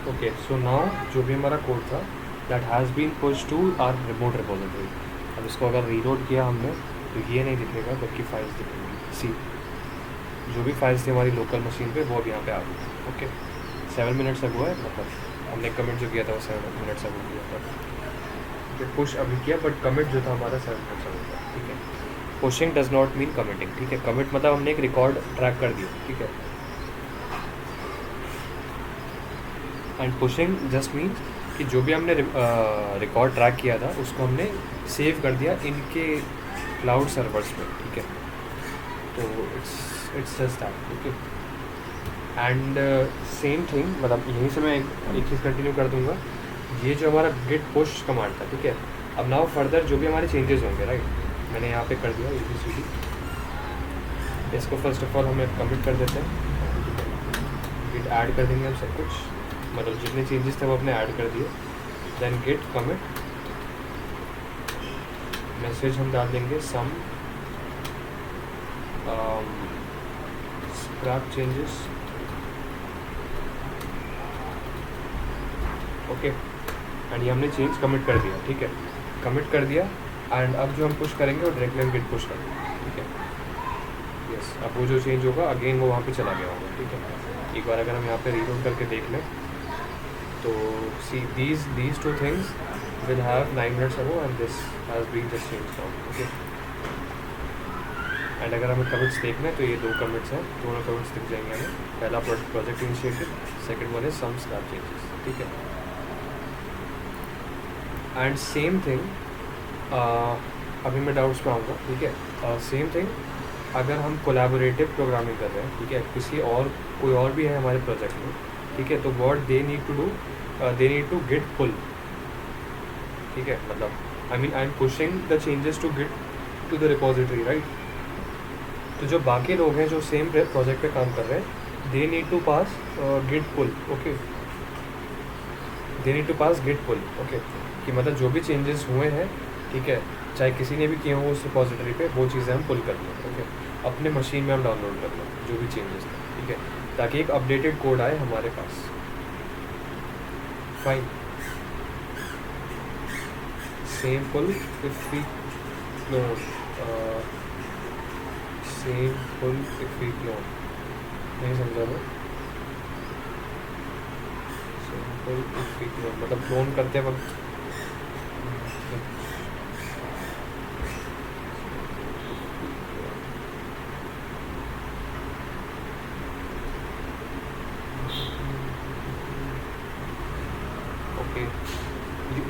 okay. So now जो भी हमारा कोड था that has been push to our remote repository. अब इसको अगर रीलोड किया हमने तो ये नहीं दिखेगा बल्कि फाइल्स दिखेंगी। सी जो भी फाइल्स थी हमारी लोकल मशीन पे वो अब यहाँ पे आ गई। ओके 7 मिनट्स अगो है, मतलब हमने कमिट जो किया था वो 7 मिनट्स अगो किया था। ठीक है पुश अभी किया बट कमिट जो था हमारा 7 मिनट्स अगो था। ठीक है pushing does not mean committing. ठीक है कमिट मतलब हमने एक रिकॉर्ड ट्रैक कर दिया। ठीक है एंड पुशिंग जस्ट मीन्स कि जो भी हमने रिकॉर्ड ट्रैक किया था उसको हमने सेव कर दिया इनके क्लाउड सर्वर्स में। ठीक है तो it's just that. Okay and same thing मतलब यहीं से मैं एक चीज़ कंटिन्यू कर दूंगा। ये जो हमारा गिट पुश कमांड था। ठीक है अब नाउ फर्दर जो भी हमारे चेंजेस होंगे राइट मैंने यहाँ पे कर दिया ABCD। इसको फर्स्ट ऑफ ऑल हमें कमिट कर देते हैं। गिट ऐड कर देंगे हम सब कुछ, मतलब जितने चेंजेस थे वो अपने ऐड कर दिए। देन गिट कमिट मैसेज हम डाल देंगे सम स्क्रैप चेंजेस। ओके एंड ये हमने चेंज कमिट कर दिया। ठीक है कमिट कर दिया एंड अब जो हम पुश करेंगे वो डायरेक्टली हम गिट पुश करेंगे। ठीक है यस अब वो जो चेंज होगा अगेन वो वहाँ पे चला गया होगा। ठीक है एक बार अगर हम यहाँ पे रीलोड करके देख लें तो सी these two things will have 9 minutes ago and this has been just changed now. Okay and अगर हमें कमिट्स देखना है तो ये 2 कमिट्स हैं, दोनों कमिट्स दिख जाएंगे हमें। पहला project initiated, second one is some scrap changes. ठीक है एंड सेम थिंग अभी मैं डाउट्स पे आऊँगा। ठीक है सेम थिंग अगर हम कोलैबोरेटिव प्रोग्रामिंग कर रहे हैं। ठीक है किसी और कोई और भी है हमारे प्रोजेक्ट में। ठीक है तो what they need to do they need to Git pull. ठीक है मतलब I am pushing the changes to Git to the repository right. तो जो बाकी लोग हैं जो सेम प्रोजेक्ट पे काम कर रहे हैं they need to pass git pull. Okay they need to pass git pull. Okay कि मतलब जो भी चेंजेस हुए हैं ठीक है चाहे किसी ने भी किए हों उस रिपोजिटरी पे वो चीज़ें हम पुल कर लें। ओके अपने मशीन में हम डाउनलोड कर लें जो भी चेंजेस थे। ठीक है ताकि एक अपडेटेड कोड आए हमारे पास। Fine same pull if we clone same pull if we clone नहीं समझा वो। Same pull if we clone मतलब क्लोन करते वक्त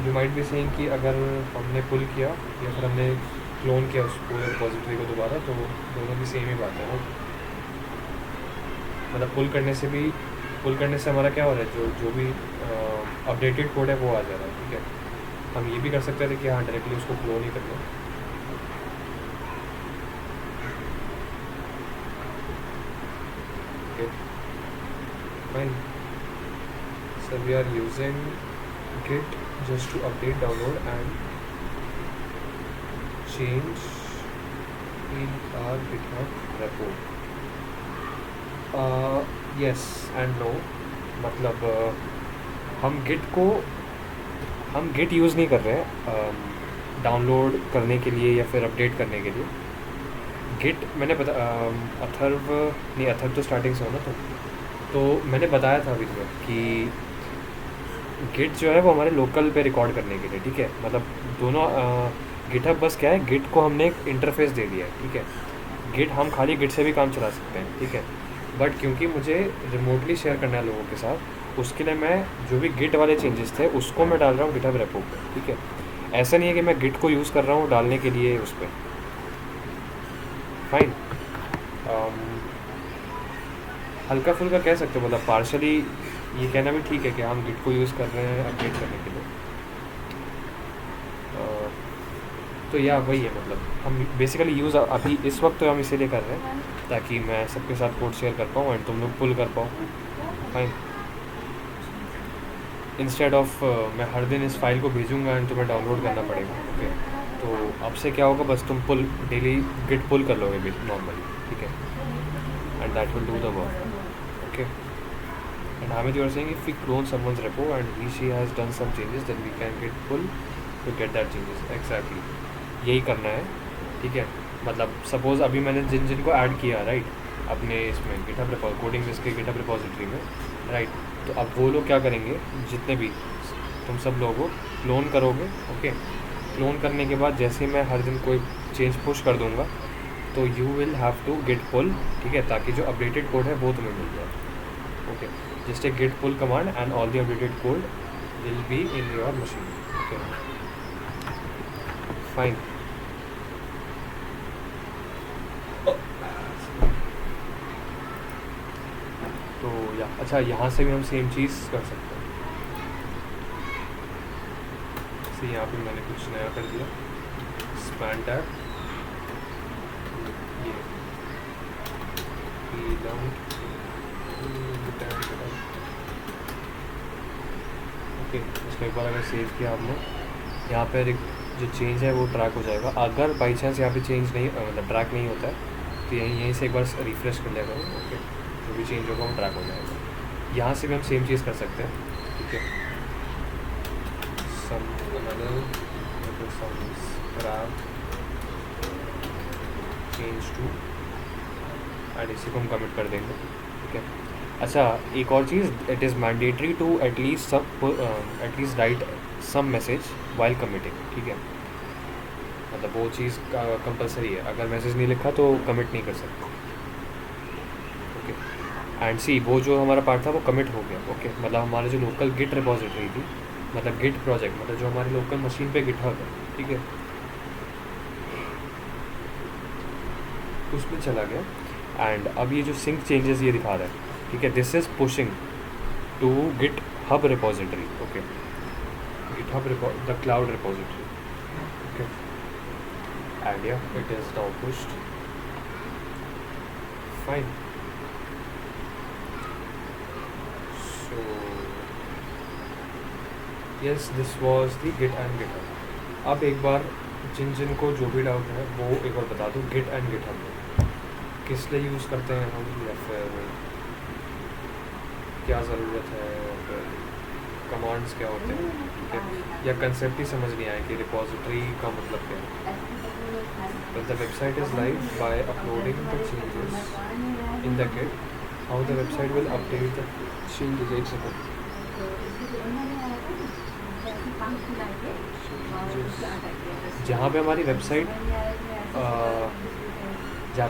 यू माइट भी सेइंग कि अगर हमने पुल किया या फिर हमने क्लोन किया उस पूरे रिपोजिटरी को दोबारा तो दोनों की सेम ही बात है ना। मतलब पुल करने से हमारा क्या हो रहा है जो भी अपडेटेड कोड है वो आ जा रहा है। ठीक है हम ये भी कर सकते थे कि हाँ डायरेक्टली उसको क्लोन ही कर लें। Okay fine so we are using git just to update download and change in our GitHub repo. Yes and no मतलब हम git यूज़ नहीं कर रहे हैं डाउनलोड करने के लिए या फिर अपडेट करने के लिए। गिट मैंने अथर्व तो स्टार्टिंग से होना तो मैंने बताया था अभी तक कि गिट जो है वो हमारे लोकल पे रिकॉर्ड करने के लिए। ठीक है मतलब दोनों गिटहब बस क्या है गिट को हमने एक इंटरफेस दे दिया है। ठीक है गिट हम खाली गिट से भी काम चला सकते हैं। ठीक है बट क्योंकि मुझे रिमोटली शेयर करना है लोगों के साथ उसके लिए मैं जो भी गिट वाले चेंजेस थे उसको मैं डाल रहा हूँ गिटहब रेपो पे। ठीक है ऐसा नहीं है कि मैं गिट को यूज़ कर रहा हूँ डालने के लिए उस पर। फाइन हल्का फुल्का कह सकते हो मतलब पार्शली ये कहना भी ठीक है कि हम गिट को यूज़ कर रहे हैं अपडेट करने के लिए। तो या वही है, मतलब हम बेसिकली यूज़ अभी इस वक्त तो हम इसीलिए कर रहे हैं ताकि मैं सबके साथ कोड शेयर कर पाऊँ एंड तुम लोग पुल कर पाओ। फाइन। इंस्टेड ऑफ मैं हर दिन इस फाइल को भेजूँगा एंड तुम्हें डाउनलोड करना पड़ेगा। ओके, तो अब से क्या होगा, बस तुम पुल डेली गिट पुल कर लोगे नॉर्मली, ठीक है, and that will do the work. Okay, and Hamid, you are saying if we clone someone's repo and she has done some changes, then we can get pull to get that changes. Exactly, यही करना है, ठीक है। मतलब suppose अभी मैंने जिनको add किया राइट अपने इसमें गिटहब कोडिंग के गिटहब रिपोजिटरी में, राइट, तो अब वो लोग क्या करेंगे, जितने भी तुम सब लोगों क्लोन करोगे। ओके, क्लोन करने के बाद जैसे मैं हर दिन कोई चेंज पुश कर दूंगा तो you will have to get pull, ठीक है, ताकि जो अपडेटेड कोड है वो तुम्हें मिल जाए। Okay, just a git pull command and all the updated code will be in your machine. Okay, fine. तो या अच्छा, यहाँ से भी हम सेम चीज़ कर सकते हैं। जैसे यहाँ पे मैंने कुछ नया कर दिया, स्पैन टैग, ओके, उसको एक बार अगर सेव किया आपने, यहाँ पर एक जो चेंज है वो ट्रैक हो जाएगा। अगर बाई चांस यहाँ पे चेंज नहीं मतलब ट्रैक नहीं होता है तो यहीं से एक बार रिफ्रेश कर लिया करो। ओके, जो भी चेंज होगा वो ट्रैक हो जाएगा। यहाँ से भी हम सेम चीज़ कर सकते हैं, ठीक है। सम चेंज टू एंड इसी को हम कमिट कर देंगे, ठीक है। अच्छा, एक और चीज़, it is mandatory to at least write some message while committing, ठीक है। मतलब वो चीज़ कंपलसरी है, अगर मैसेज नहीं लिखा तो कमिट नहीं कर सकते। ओके, एंड सी वो जो हमारा पार्ट था वो कमिट हो गया। ओके, मतलब हमारा जो लोकल गिट रिपोजिटरी थी, मतलब गिट प्रोजेक्ट, मतलब जो हमारी लोकल मशीन पे गिटहब है, ठीक है, उसमें चला गया। एंड अब ये जो सिंक चेंजेस ये दिखा रहा है, ठीक है, this is pushing to GitHub repository. Okay, GitHub the cloud repository. Okay, and yeah it is now pushed. Fine. So yes, this was the Git and GitHub. अब एक बार जिनको जो भी डाउट है वो एक बार बता दूँ, गिट एंड गिटहब किस लिए यूज़ करते हैं हम, या फिर क्या ज़रूरत है, या फिर कमांड्स क्या होते हैं, ठीक है, या कंसेप्ट ही समझ नहीं आया कि रिपोजिटरी का मतलब क्या है। But the website is live by uploading the changes in the Git. How the website will update the changes? एक second. जहाँ पे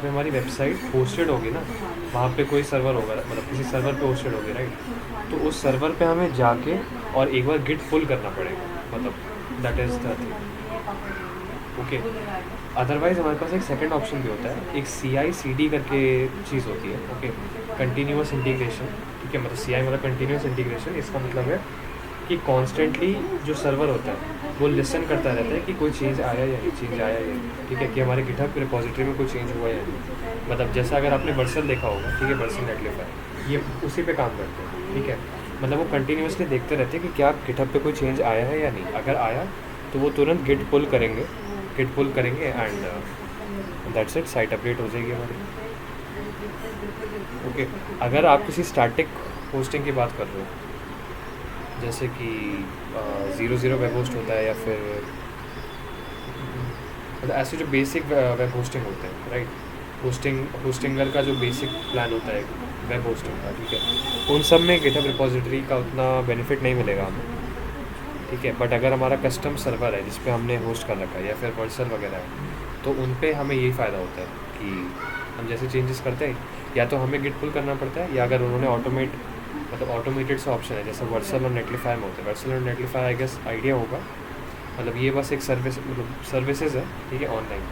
हमारी वेबसाइट होस्टेड होगी ना, वहाँ पे कोई सर्वर होगा, मतलब किसी सर्वर पे होस्टेड होगी, राइट, तो उस सर्वर पे हमें जाके और एक बार गिट पुल करना पड़ेगा, मतलब that is the thing. Okay, otherwise हमारे पास एक सेकंड ऑप्शन भी होता है, एक CI/CD करके चीज़ होती है। ओके, कंटिन्यूअस इंटीग्रेशन, ठीक है, मतलब CI मतलब कंटिन्यूअस इंटीग्रेशन। इसका मतलब है कि कॉन्स्टेंटली जो सर्वर होता है वो लिसन करता रहता है कि कोई चेंज आया या नहीं, चेंज आया या नहीं, ठीक है, कि हमारे गिटहब रिपोजिटरी में कोई चेंज हुआ या नहीं। मतलब जैसा अगर आपने वर्सल देखा होगा, ठीक है, वर्सल नेटलिफाई, ये उसी पे काम करते हैं, ठीक है। मतलब वो कंटिन्यूसली देखते रहते हैं कि क्या गिटहब पे कोई चेंज आया है या नहीं। अगर आया तो वो तुरंत गिट पुल करेंगे and that's it, site update हो जाएगी हमारी। ओके, अगर आप किसी स्टैटिक होस्टिंग की बात कर रहे हो, जैसे कि 00 वेब होस्ट होता है, या फिर मतलब ऐसे जो बेसिक वेब होस्टिंग होते हैं, राइट, होस्टिंगर का जो बेसिक प्लान होता है वेब होस्टिंग का, ठीक है, उन सब में गिटहब रिपोजिटरी का उतना बेनिफिट नहीं मिलेगा हमें, ठीक है। बट अगर हमारा कस्टम सर्वर है जिस पे हमने होस्ट कर रखा है, या फिर वर्सल वगैरह है, तो उन पे हमें यही फ़ायदा होता है कि हम जैसे चेंजेस करते हैं या तो हमें गिट पुल करना पड़ता है, या अगर उन्होंने ऑटोमेटेड सा ऑप्शन है, जैसे वर्सल और नेटलिफाई में होता है। वर्सल और नेटलिफाई आई गेस आइडिया होगा, मतलब ये बस एक सर्विसेज है, ठीक है, ऑनलाइन,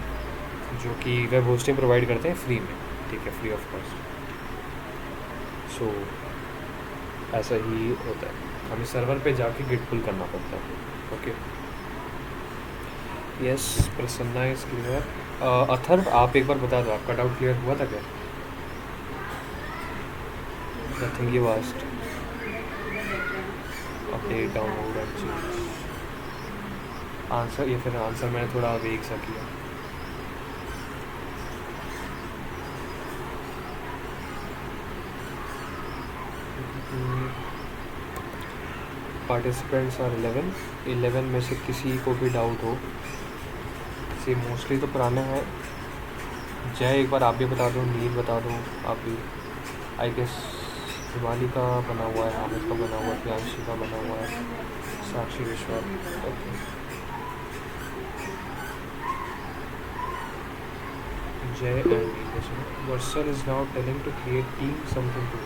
जो कि वेब होस्टिंग प्रोवाइड करते हैं फ्री में, ठीक है, फ्री ऑफ कॉस्ट। सो ऐसा ही होता है, हमें सर्वर पे जाके गिट पुल करना पड़ता है। Okay, yes, Prasanna is clear. Atharva आप एक बार बता दो, आपका डाउट क्लियर हुआ था क्या? Nothing you asked, update download and change answer, या फिर आंसर मैंने थोड़ा वेग सा किया। पार्टिसिपेंट्स आर 11 में से किसी को भी डाउट हो, से मोस्टली तो पुराने हैं। जय एक बार आप भी बता दो, नील बता दो आप भी। आई गेस हिमाली का बना हुआ है, हामिद का बना हुआ है, प्रियांशी का बना हुआ है, साक्षी Vishwas. Okay, Jay and Neel. Vercel is now telling to create team something to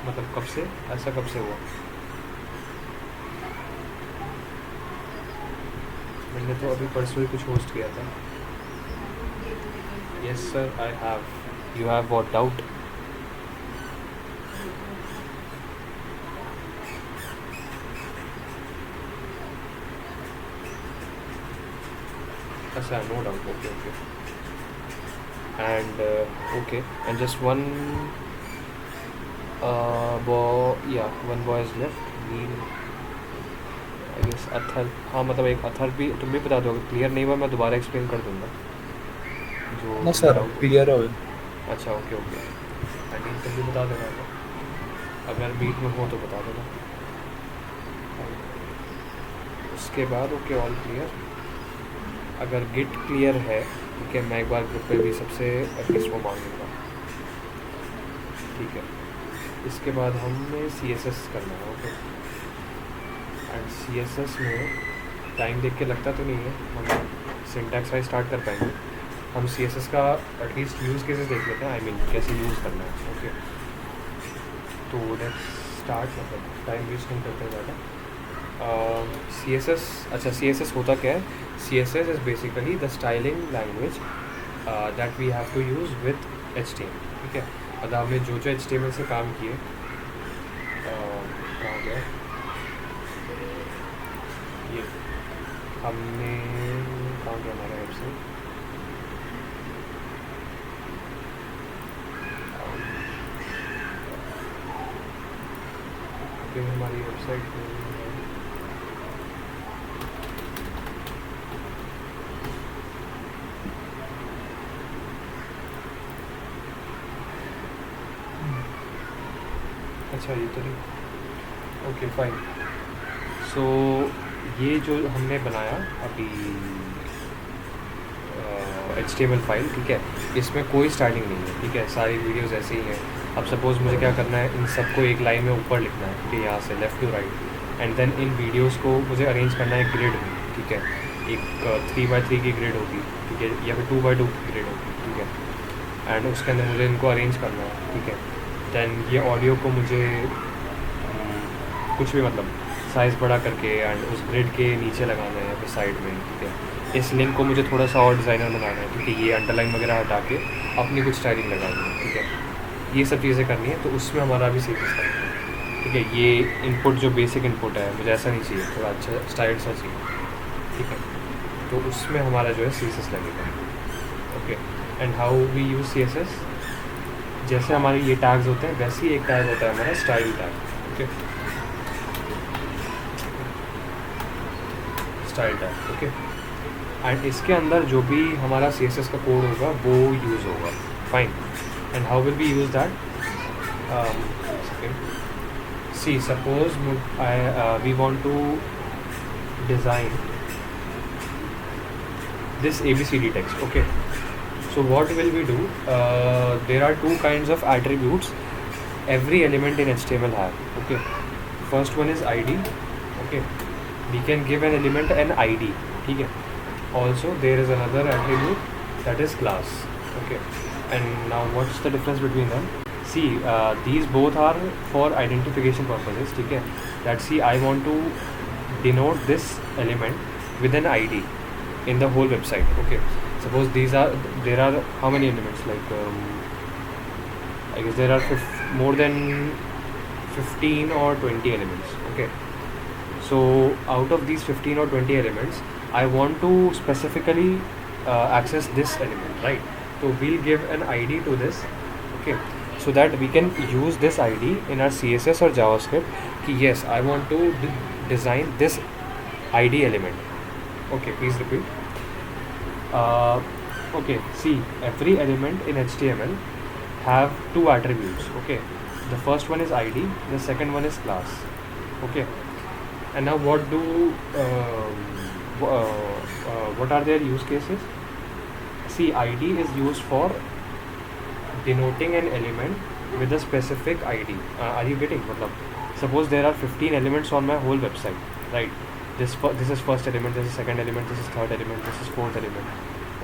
मतलब कब से, ऐसा कब से हुआ? मैंने तो अभी परसों ही कुछ होस्ट किया था। Yes sir, I have. You have what doubt? अच्छा, no doubt, okay okay. And okay, and just one one boy is left, Neel, I guess other. हाँ मतलब एक अथर भी, तुम भी बता दो, अगर क्लियर नहीं हुआ मैं दोबारा एक्सप्लेन कर दूँगा जो ना सर, क्लियर हो। अच्छा ओके ओके, एंड तुम भी बता देना तो, अगर बीट में हो तो बता देना। उसके बाद ओके, ऑल क्लियर। अगर गिट क्लियर है ठीक है, मैं एक बार ग्रुप पे भी सबसे एटलीस्ट वो मांगूंगा, ठीक है। इसके बाद हमें CSS करना है, ओके। एंड CSS में टाइम देख के लगता तो नहीं है हम सिंटैक्स वाइज स्टार्ट कर पाएंगे। हम CSS का एटलीस्ट यूज़ केसेस देख लेते हैं, आई मीन कैसे यूज़ करना है, ओके। तो लेट्स स्टार्ट, मतलब टाइम वेस्ट नहीं करते ज़्यादा। CSS, अच्छा CSS होता क्या है? CSS is basically the styling language that we have to use with HTML, ठीक है। मतलब हमने जो जो HTML से काम किए, कहाँ गया ये, हमने कहाँ गया हमारा वेबसाइट, हमारी वेबसाइट में अच्छा ये तो नहीं, ओके फाइन। सो ये जो हमने बनाया अभी HTML फाइल, ठीक है, इसमें कोई स्टाइलिंग नहीं है, ठीक है, सारी वीडियोस ऐसे ही हैं। अब सपोज़ मुझे क्या करना है, इन सबको एक लाइन में ऊपर लिखना है, ठीक है, यहाँ से left to right, and then इन वीडियोस को मुझे अरेंज करना है ग्रिड में, ठीक है। एक 3x3 की ग्रिड होगी, ठीक है, या फिर 2x2 की ग्रिड होगी, ठीक है। एंड उसके अंदर मुझे इनको अरेंज करना है, ठीक है। दैन ये ऑडियो को मुझे कुछ भी मतलब साइज़ बड़ा करके एंड उस ग्रिड के नीचे लगाना है या फिर साइड में, ठीक है। इस लिंक को मुझे थोड़ा सा और डिज़ाइनर बनाना है, ठीक है, ये अंडरलाइन वगैरह हटा के अपनी कुछ स्टाइलिंग लगानी है, ठीक है। ये सब चीज़ें करनी है, तो उसमें हमारा भी CSS है, ठीक है। ये इनपुट जो बेसिक इनपुट है, मुझे ऐसा नहीं चाहिए, थोड़ा अच्छा स्टाइल सा चाहिए, ठीक है। तो उसमें हमारा जो है CSS लगेगा, okay. And how we use CSS, जैसे हमारे ये टैग्स होते हैं वैसे ही एक टैग होता है हमारा style tag, okay, style tag, okay. And इसके अंदर जो भी हमारा CSS का कोड होगा वो यूज़ होगा, fine. And how will be use that, see suppose we want to design this ABCD text, okay. So what will we do, there are two kinds of attributes every element in HTML have, okay. First one is ID, okay, we can give an element an ID, ठीक है. Also there is another attribute that is class, okay. And now what's the difference between them? See, these both are for identification purposes, ठीक है. Let's see, I want to denote this element with an ID in the whole website, okay. suppose there are how many elements, like I guess there are more than 15 or 20 elements. Okay, so out of these 15 or 20 elements, I want to specifically access this element, right? So we'll give an ID to this. Okay, so that we can use this ID in our CSS or JavaScript कि yes, I want to design this ID element. Okay, please repeat. Okay, see, every element in HTML have two attributes. Okay, the first one is ID, the second one is class. Okay, and now what are their use cases? See, ID is used for denoting an element with a specific ID. Are you getting? Suppose there are 15 elements on my whole website, right? This is first element, this is second element, this is third element, this is fourth element.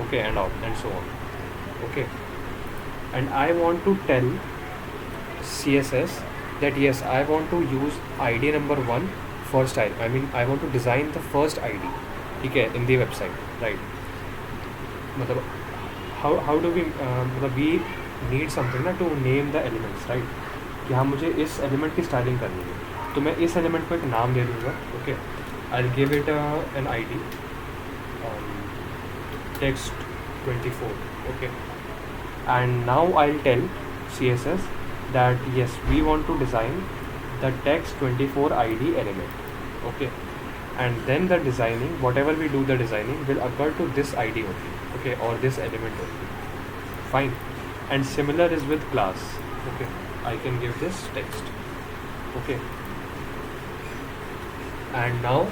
Okay, and so on. Okay, and I want to tell CSS that yes, I want to use ID number 1 for style. I mean, I want to design the first ID, okay, in the website, right? How do we need something ना to name the elements, right? कि हाँ, मुझे इस element की styling करनी है, तो मैं इस element को एक नाम दे दूँगा. Okay, I'll give it an ID, text24. Okay, and now I'll tell CSS that yes, we want to design the text24 ID element. Okay, and then the designing, whatever we do the designing will occur to this ID only. Okay, or this element only. Fine. And similar is with class. Okay, I can give this text. Okay, and now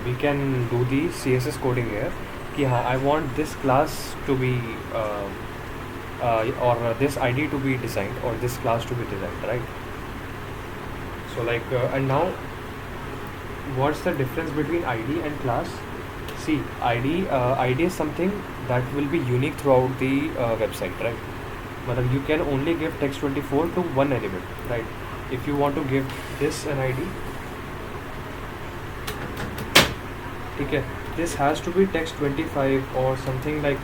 we can do the CSS coding here कि हाँ, I want this class to be or this ID to be designed, or this class to be designed, right? So like and now what's the difference between ID and class? See, ID is something that will be unique throughout the website, right? Matlab you can only give text24 to one element, right? If you want to give this an ID, okay, this has to be text25 or something like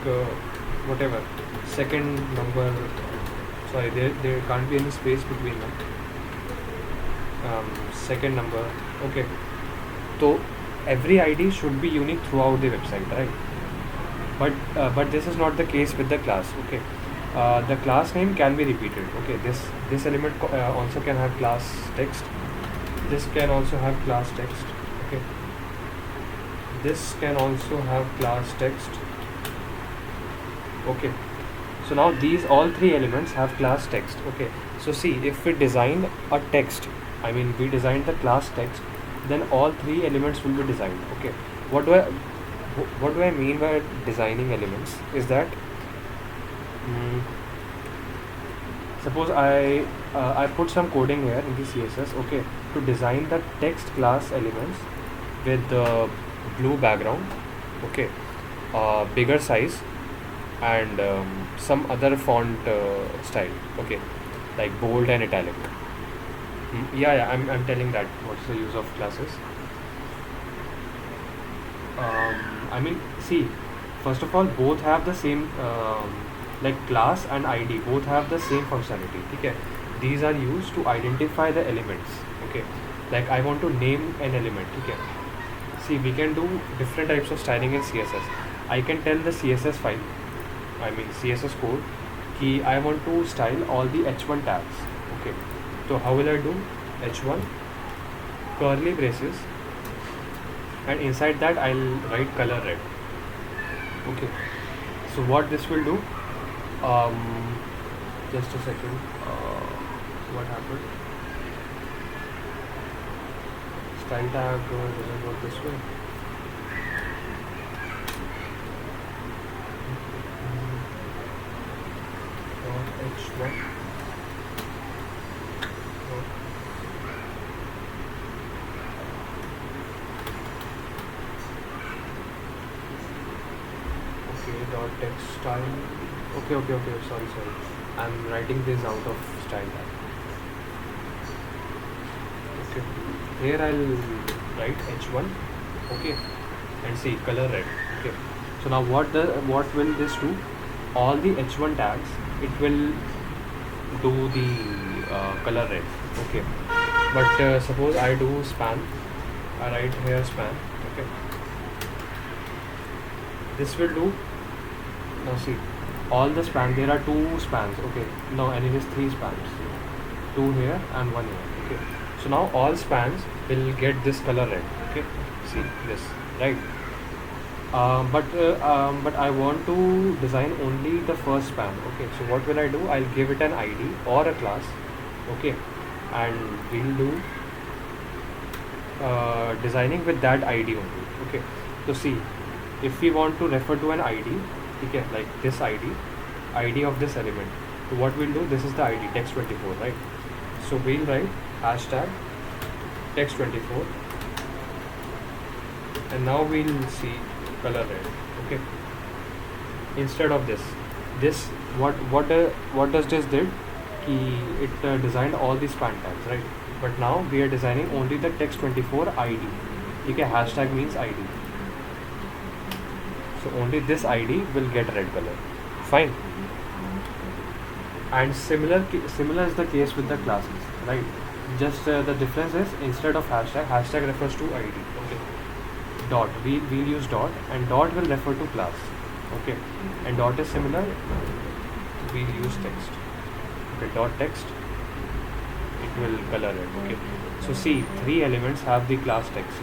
whatever, second number, sorry, there can't be any space between them, second number. Okay, so every ID should be unique throughout the website, right? But this is not the case with the class. Okay, the class name can be repeated. Okay, this element also can have class text, this can also have class text. Okay, this can also have class text. Okay, so now these all three elements have class text. Okay, so see, if we design a text, I mean we design the class text, then all three elements will be designed. Okay, what do I mean by designing elements is that suppose I put some coding here in the CSS, okay, to design the text class elements with the blue background, okay, bigger size, and some other font style, okay, like bold and italic. Yeah, I'm telling that what's the use of classes. I mean, see, first of all, both have the same like class and ID both have the same functionality. Okay, these are used to identify the elements. Okay, like I want to name an element. Okay, see, we can do different types of styling in CSS. I can tell the CSS file, I mean CSS code, कि I want to style all the h1 tags. Okay, so how will I do? h1 curly braces, and inside that I'll write color red. Okay, so what this will do, just a second, what happened, style tag doesn't work this way. H1 dot text style. Okay, sorry, I'm writing this out of style tag. Okay, here I'll write h1, okay, and see color red. Okay, So now what will this do? All the h1 tags, it will do the color red. Okay, but suppose I do span, I write here span. Okay, this will do. Now see, all the span, there are two spans. Okay, no, anyways, three spans, two here and one here. Okay, so now all spans will get this color red. Okay, see this, right? But I want to design only the first span. Okay, so what will I do? I'll give it an ID or a class. Okay, and we'll do designing with that ID only. Okay, so see, if we want to refer to an ID, okay, like this ID of this element, so what we'll do, this is the ID text24, right? So we'll write hashtag text24, and now we'll see color red. Okay, instead of this what does this did? It designed all these span tags, right? But now we are designing only the text24 ID. Okay, hashtag means ID, so only this ID will get red color. Fine. And similar is the case with the classes, right? Just the difference is, instead of hashtag refers to ID. Okay, dot, we'll use dot, and dot will refer to class. Okay, and dot is similar, we'll use text. Okay, dot text, it will color it. Okay, so see, three elements have the class text,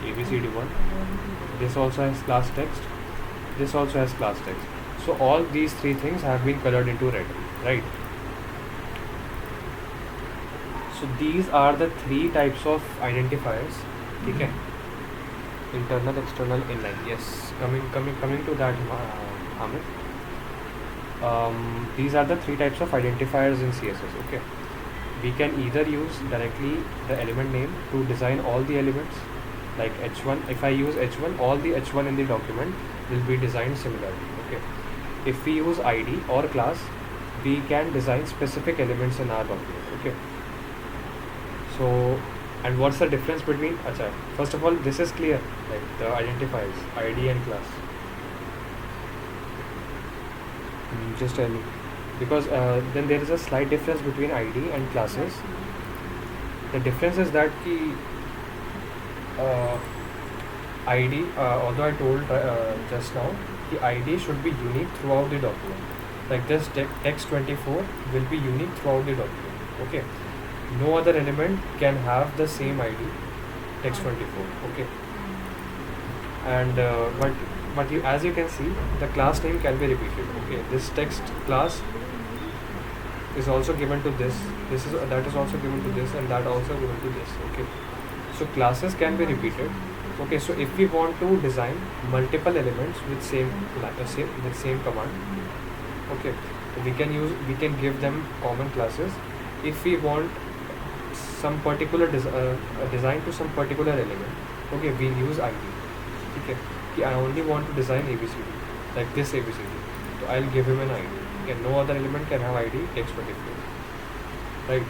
abcd1. This also has class text, this also has class text. So all these three things have been colored into red, right? So these are the three types of identifiers. Okay, internal, external, inline. Yes, coming to that, Hamid. These are the three types of identifiers in CSS. Okay, we can either use directly the element name to design all the elements, like h1. If I use h1, all the h1 in the document will be designed similarly. Okay, if we use ID or class, we can design specific elements in our document. Okay, so, and what's the difference between, first of all, this is clear, like the identifiers, ID and class. Just tell me, because then there is a slight difference between ID and classes. The difference is that ID, although I told just now, the ID should be unique throughout the document. Like this text24 will be unique throughout the document. Okay, no other element can have the same ID text24. Okay, and but you, as you can see, the class name can be repeated. Okay, this text class is also given to this. That is also given to this, and that also given to this. Okay, so classes can be repeated. Okay, so if we want to design multiple elements with same command, okay, we can give them common classes. If we want some particular design to some particular element, okay, we'll use ID. Okay, I only want to design ABCD, like this ABCD, so I'll give him an ID. Okay, no other element can have ID text24, right?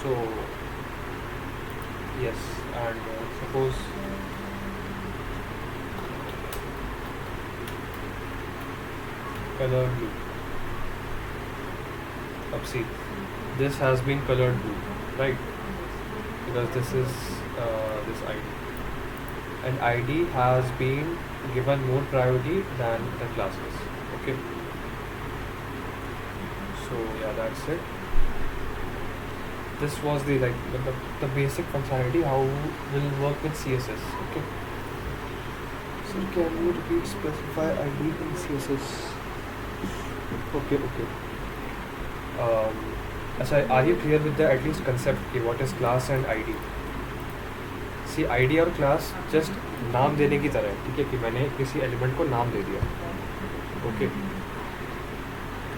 So yes, and suppose color blue. See, this has been colored blue, right? Because this is this ID, and ID has been given more priority than the classes. Okay, so yeah, that's it. This was the basic functionality how will work with CSS. Okay, so can you repeat specify ID in CSS? Okay. Are you clear with the at least concept कि what is class and ID? See, ID और class just नाम देने की तरह है, ठीक है, कि मैंने किसी एलिमेंट को नाम दे दिया. ओके,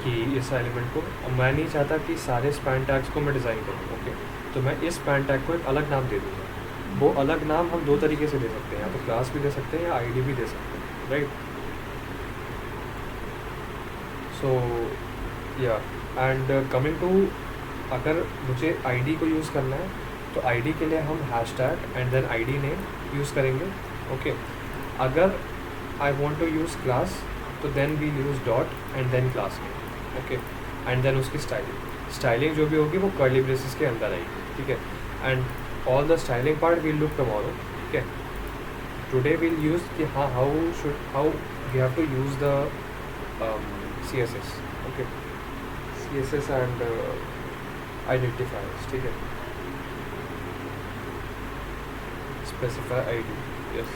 कि इस एलिमेंट को, मैं नहीं चाहता कि सारे स्पैन टैग्स को मैं डिज़ाइन करूँ. ओके, तो मैं इस स्पैन टैग को एक अलग नाम दे दूँगा. वो अलग नाम हम दो तरीके से दे सकते हैं, या तो क्लास भी दे सकते हैं या ID भी दे सकते हैं, right? So yeah, and coming to, अगर मुझे ID को यूज़ करना है तो ID के लिए हम hashtag and then ID name use करेंगे. ओके, अगर I want to use class, तो then we use dot and then class name, okay, and then उसकी स्टाइलिंग जो भी होगी वो कर्ली ब्रेसेस के अंदर आएगी, ठीक है। And all the styling part we'll look tomorrow, ठीक है। टुडे वील यूज़ कि हाँ how we have to use the CSS, okay, CSS and identifiers, ठीक है। Specify ID, yes,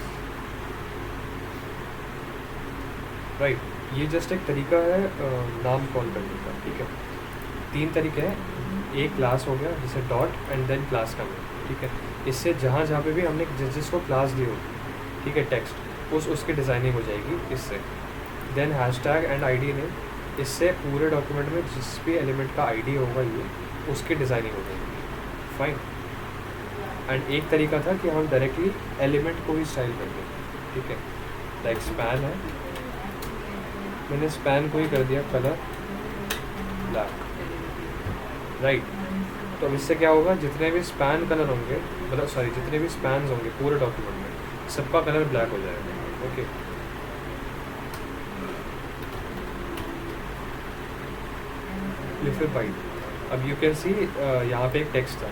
right. ये जस्ट एक तरीका है नाम कॉल करने का, ठीक है। 3 तरीके हैं, एक क्लास हो गया जैसे डॉट एंड देन क्लास का नेम, ठीक है। इससे जहाँ जहाँ पे भी हमने जिसको क्लास दी होगी, ठीक है, टेक्स्ट उसकी डिज़ाइनिंग हो जाएगी इससे। Then hashtag and ID name, इससे पूरे डॉक्यूमेंट में जिस भी एलिमेंट का ID होगा ये उसकी डिज़ाइनिंग हो जाएगी, फाइन। एंड एक तरीका था कि हम डायरेक्टली एलिमेंट को ही स्टाइल कर दें, ठीक है। लाइक स्पैन है, मैंने स्पैन को ही कर दिया कलर ब्लैक, राइट। तो अब इससे क्या होगा, जितने भी स्पैन कलर होंगे, मतलब सॉरी जितने भी स्पैन्स होंगे पूरे डॉक्यूमेंट में सबका कलर ब्लैक हो जाएगा, ओके। ये फिर वाइट, अब यू कैन सी यहाँ पे एक टेक्स्ट था,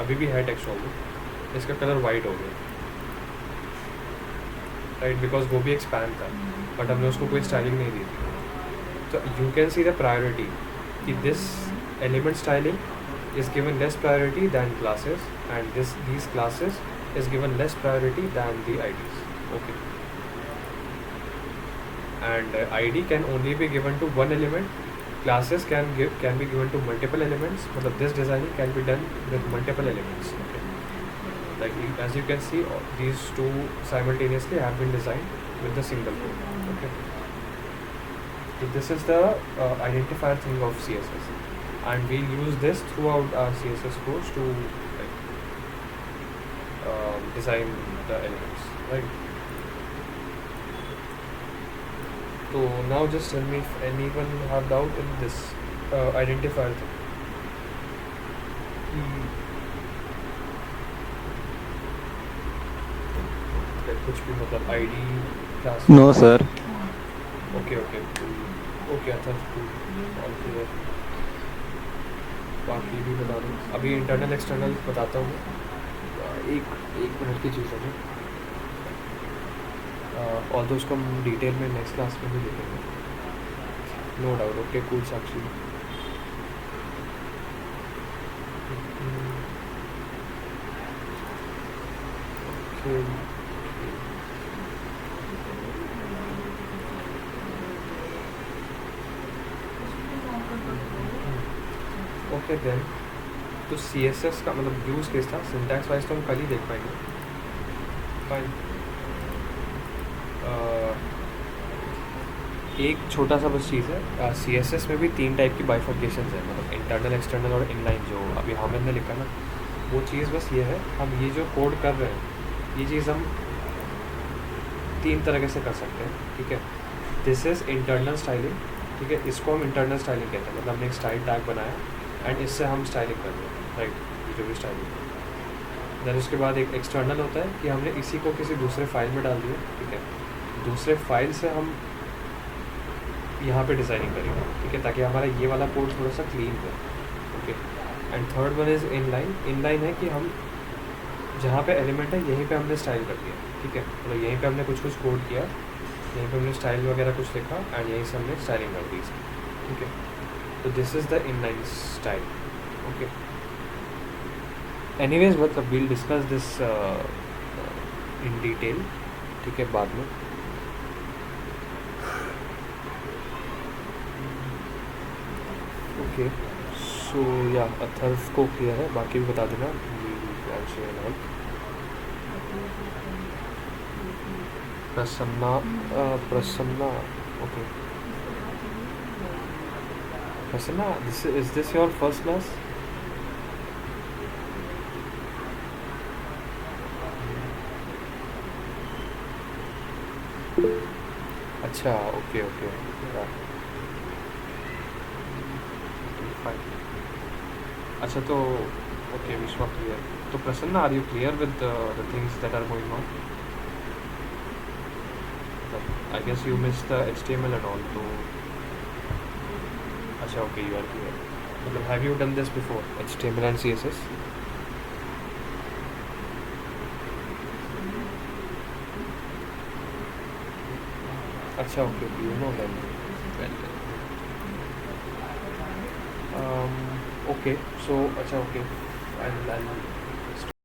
अभी भी है टेक्स्ट ऑलरेडी, इसका कलर वाइट हो गया, राइट, बिकॉज वो भी एक स्पैन था बट हमने उसको कोई स्टाइलिंग नहीं दी थी। तो you can see the priority कि this element styling is given less priority than classes and these classes is given less priority than the IDs, okay। And ID can only be given to one element, classes can be given to multiple elements, मतलब this designing can be done with multiple elements, okay। Like as you can see, these two simultaneously have been designed with the single code, okay। So this is the identifier thing of CSS, and we'll use this throughout our CSS course to like, design the elements, right? So now just tell me if anyone have doubt in this identifier thing. Like कुछ भी मतलब ID class. No, sir. Okay, अच्छा all clear. बाकी भी बता दूँ, अभी internal external बताता हूँ। एक मिनट की चीज़ है, और तो उसको हम डिटेल में नेक्स्ट क्लास में भी देखेंगे, नो डाउट, ओके, कूल साक्षी। ओके देन, तो CSS का मतलब यूज़ केस था, सिंटैक्स वाइज तो हम कल ही देख पाएंगे, फाइन। एक छोटा सा बस चीज़ है, CSS में भी 3 टाइप की बाइफर्केशंस है, मतलब इंटरनल, एक्सटर्नल और इनलाइन, जो अभी हामिद ने लिखा ना, वो चीज़ बस ये है, हम ये जो कोड कर रहे हैं ये चीज़ हम 3 तरीके से कर सकते हैं, ठीक है। दिस इज़ इंटरनल स्टाइलिंग, ठीक है, इसको हम इंटरनल स्टाइलिंग कहते हैं, मतलब हमने एक स्टाइल टैग बनाया एंड इससे हम स्टाइलिंग कर रहे हैं, राइट, जो भी स्टाइलिंग। देन उसके बाद एक एक्सटर्नल होता है कि हमने इसी को किसी दूसरे फाइल में डाल दिया, ठीक है, दूसरे फाइल से हम यहाँ पे डिज़ाइनिंग करेंगे, ठीक है, ताकि हमारा ये वाला कोड थोड़ा सा क्लीन हो, okay. And third one is inline है कि हम जहाँ पे एलिमेंट है यहीं पे हमने स्टाइल कर दिया, ठीक है, मतलब यहीं पे हमने कुछ कोड किया, यहीं पे हमने स्टाइल वगैरह कुछ लिखा एंड यहीं से हमने स्टाइलिंग कर दी, ठीक है। तो this is the inline style, okay. Anyways मतलब we'll discuss this in detail, ठीक है, बाद में। ओके, सो या अथर्व को क्लियर है, बाकी भी बता देना, Prasanna, okay, Prasanna, is this your first class? अच्छा, ओके, फाइन। अच्छा तो ओके, विश्वा क्लियर। तो Prasanna, are you clear with the things that are going on? I guess you miss the HTML and all, तो अच्छा ओके यू आर क्लियर। मतलब have you done this before HTML and CSS? अच्छा okay you know then, well okay so अच्छा okay, I'll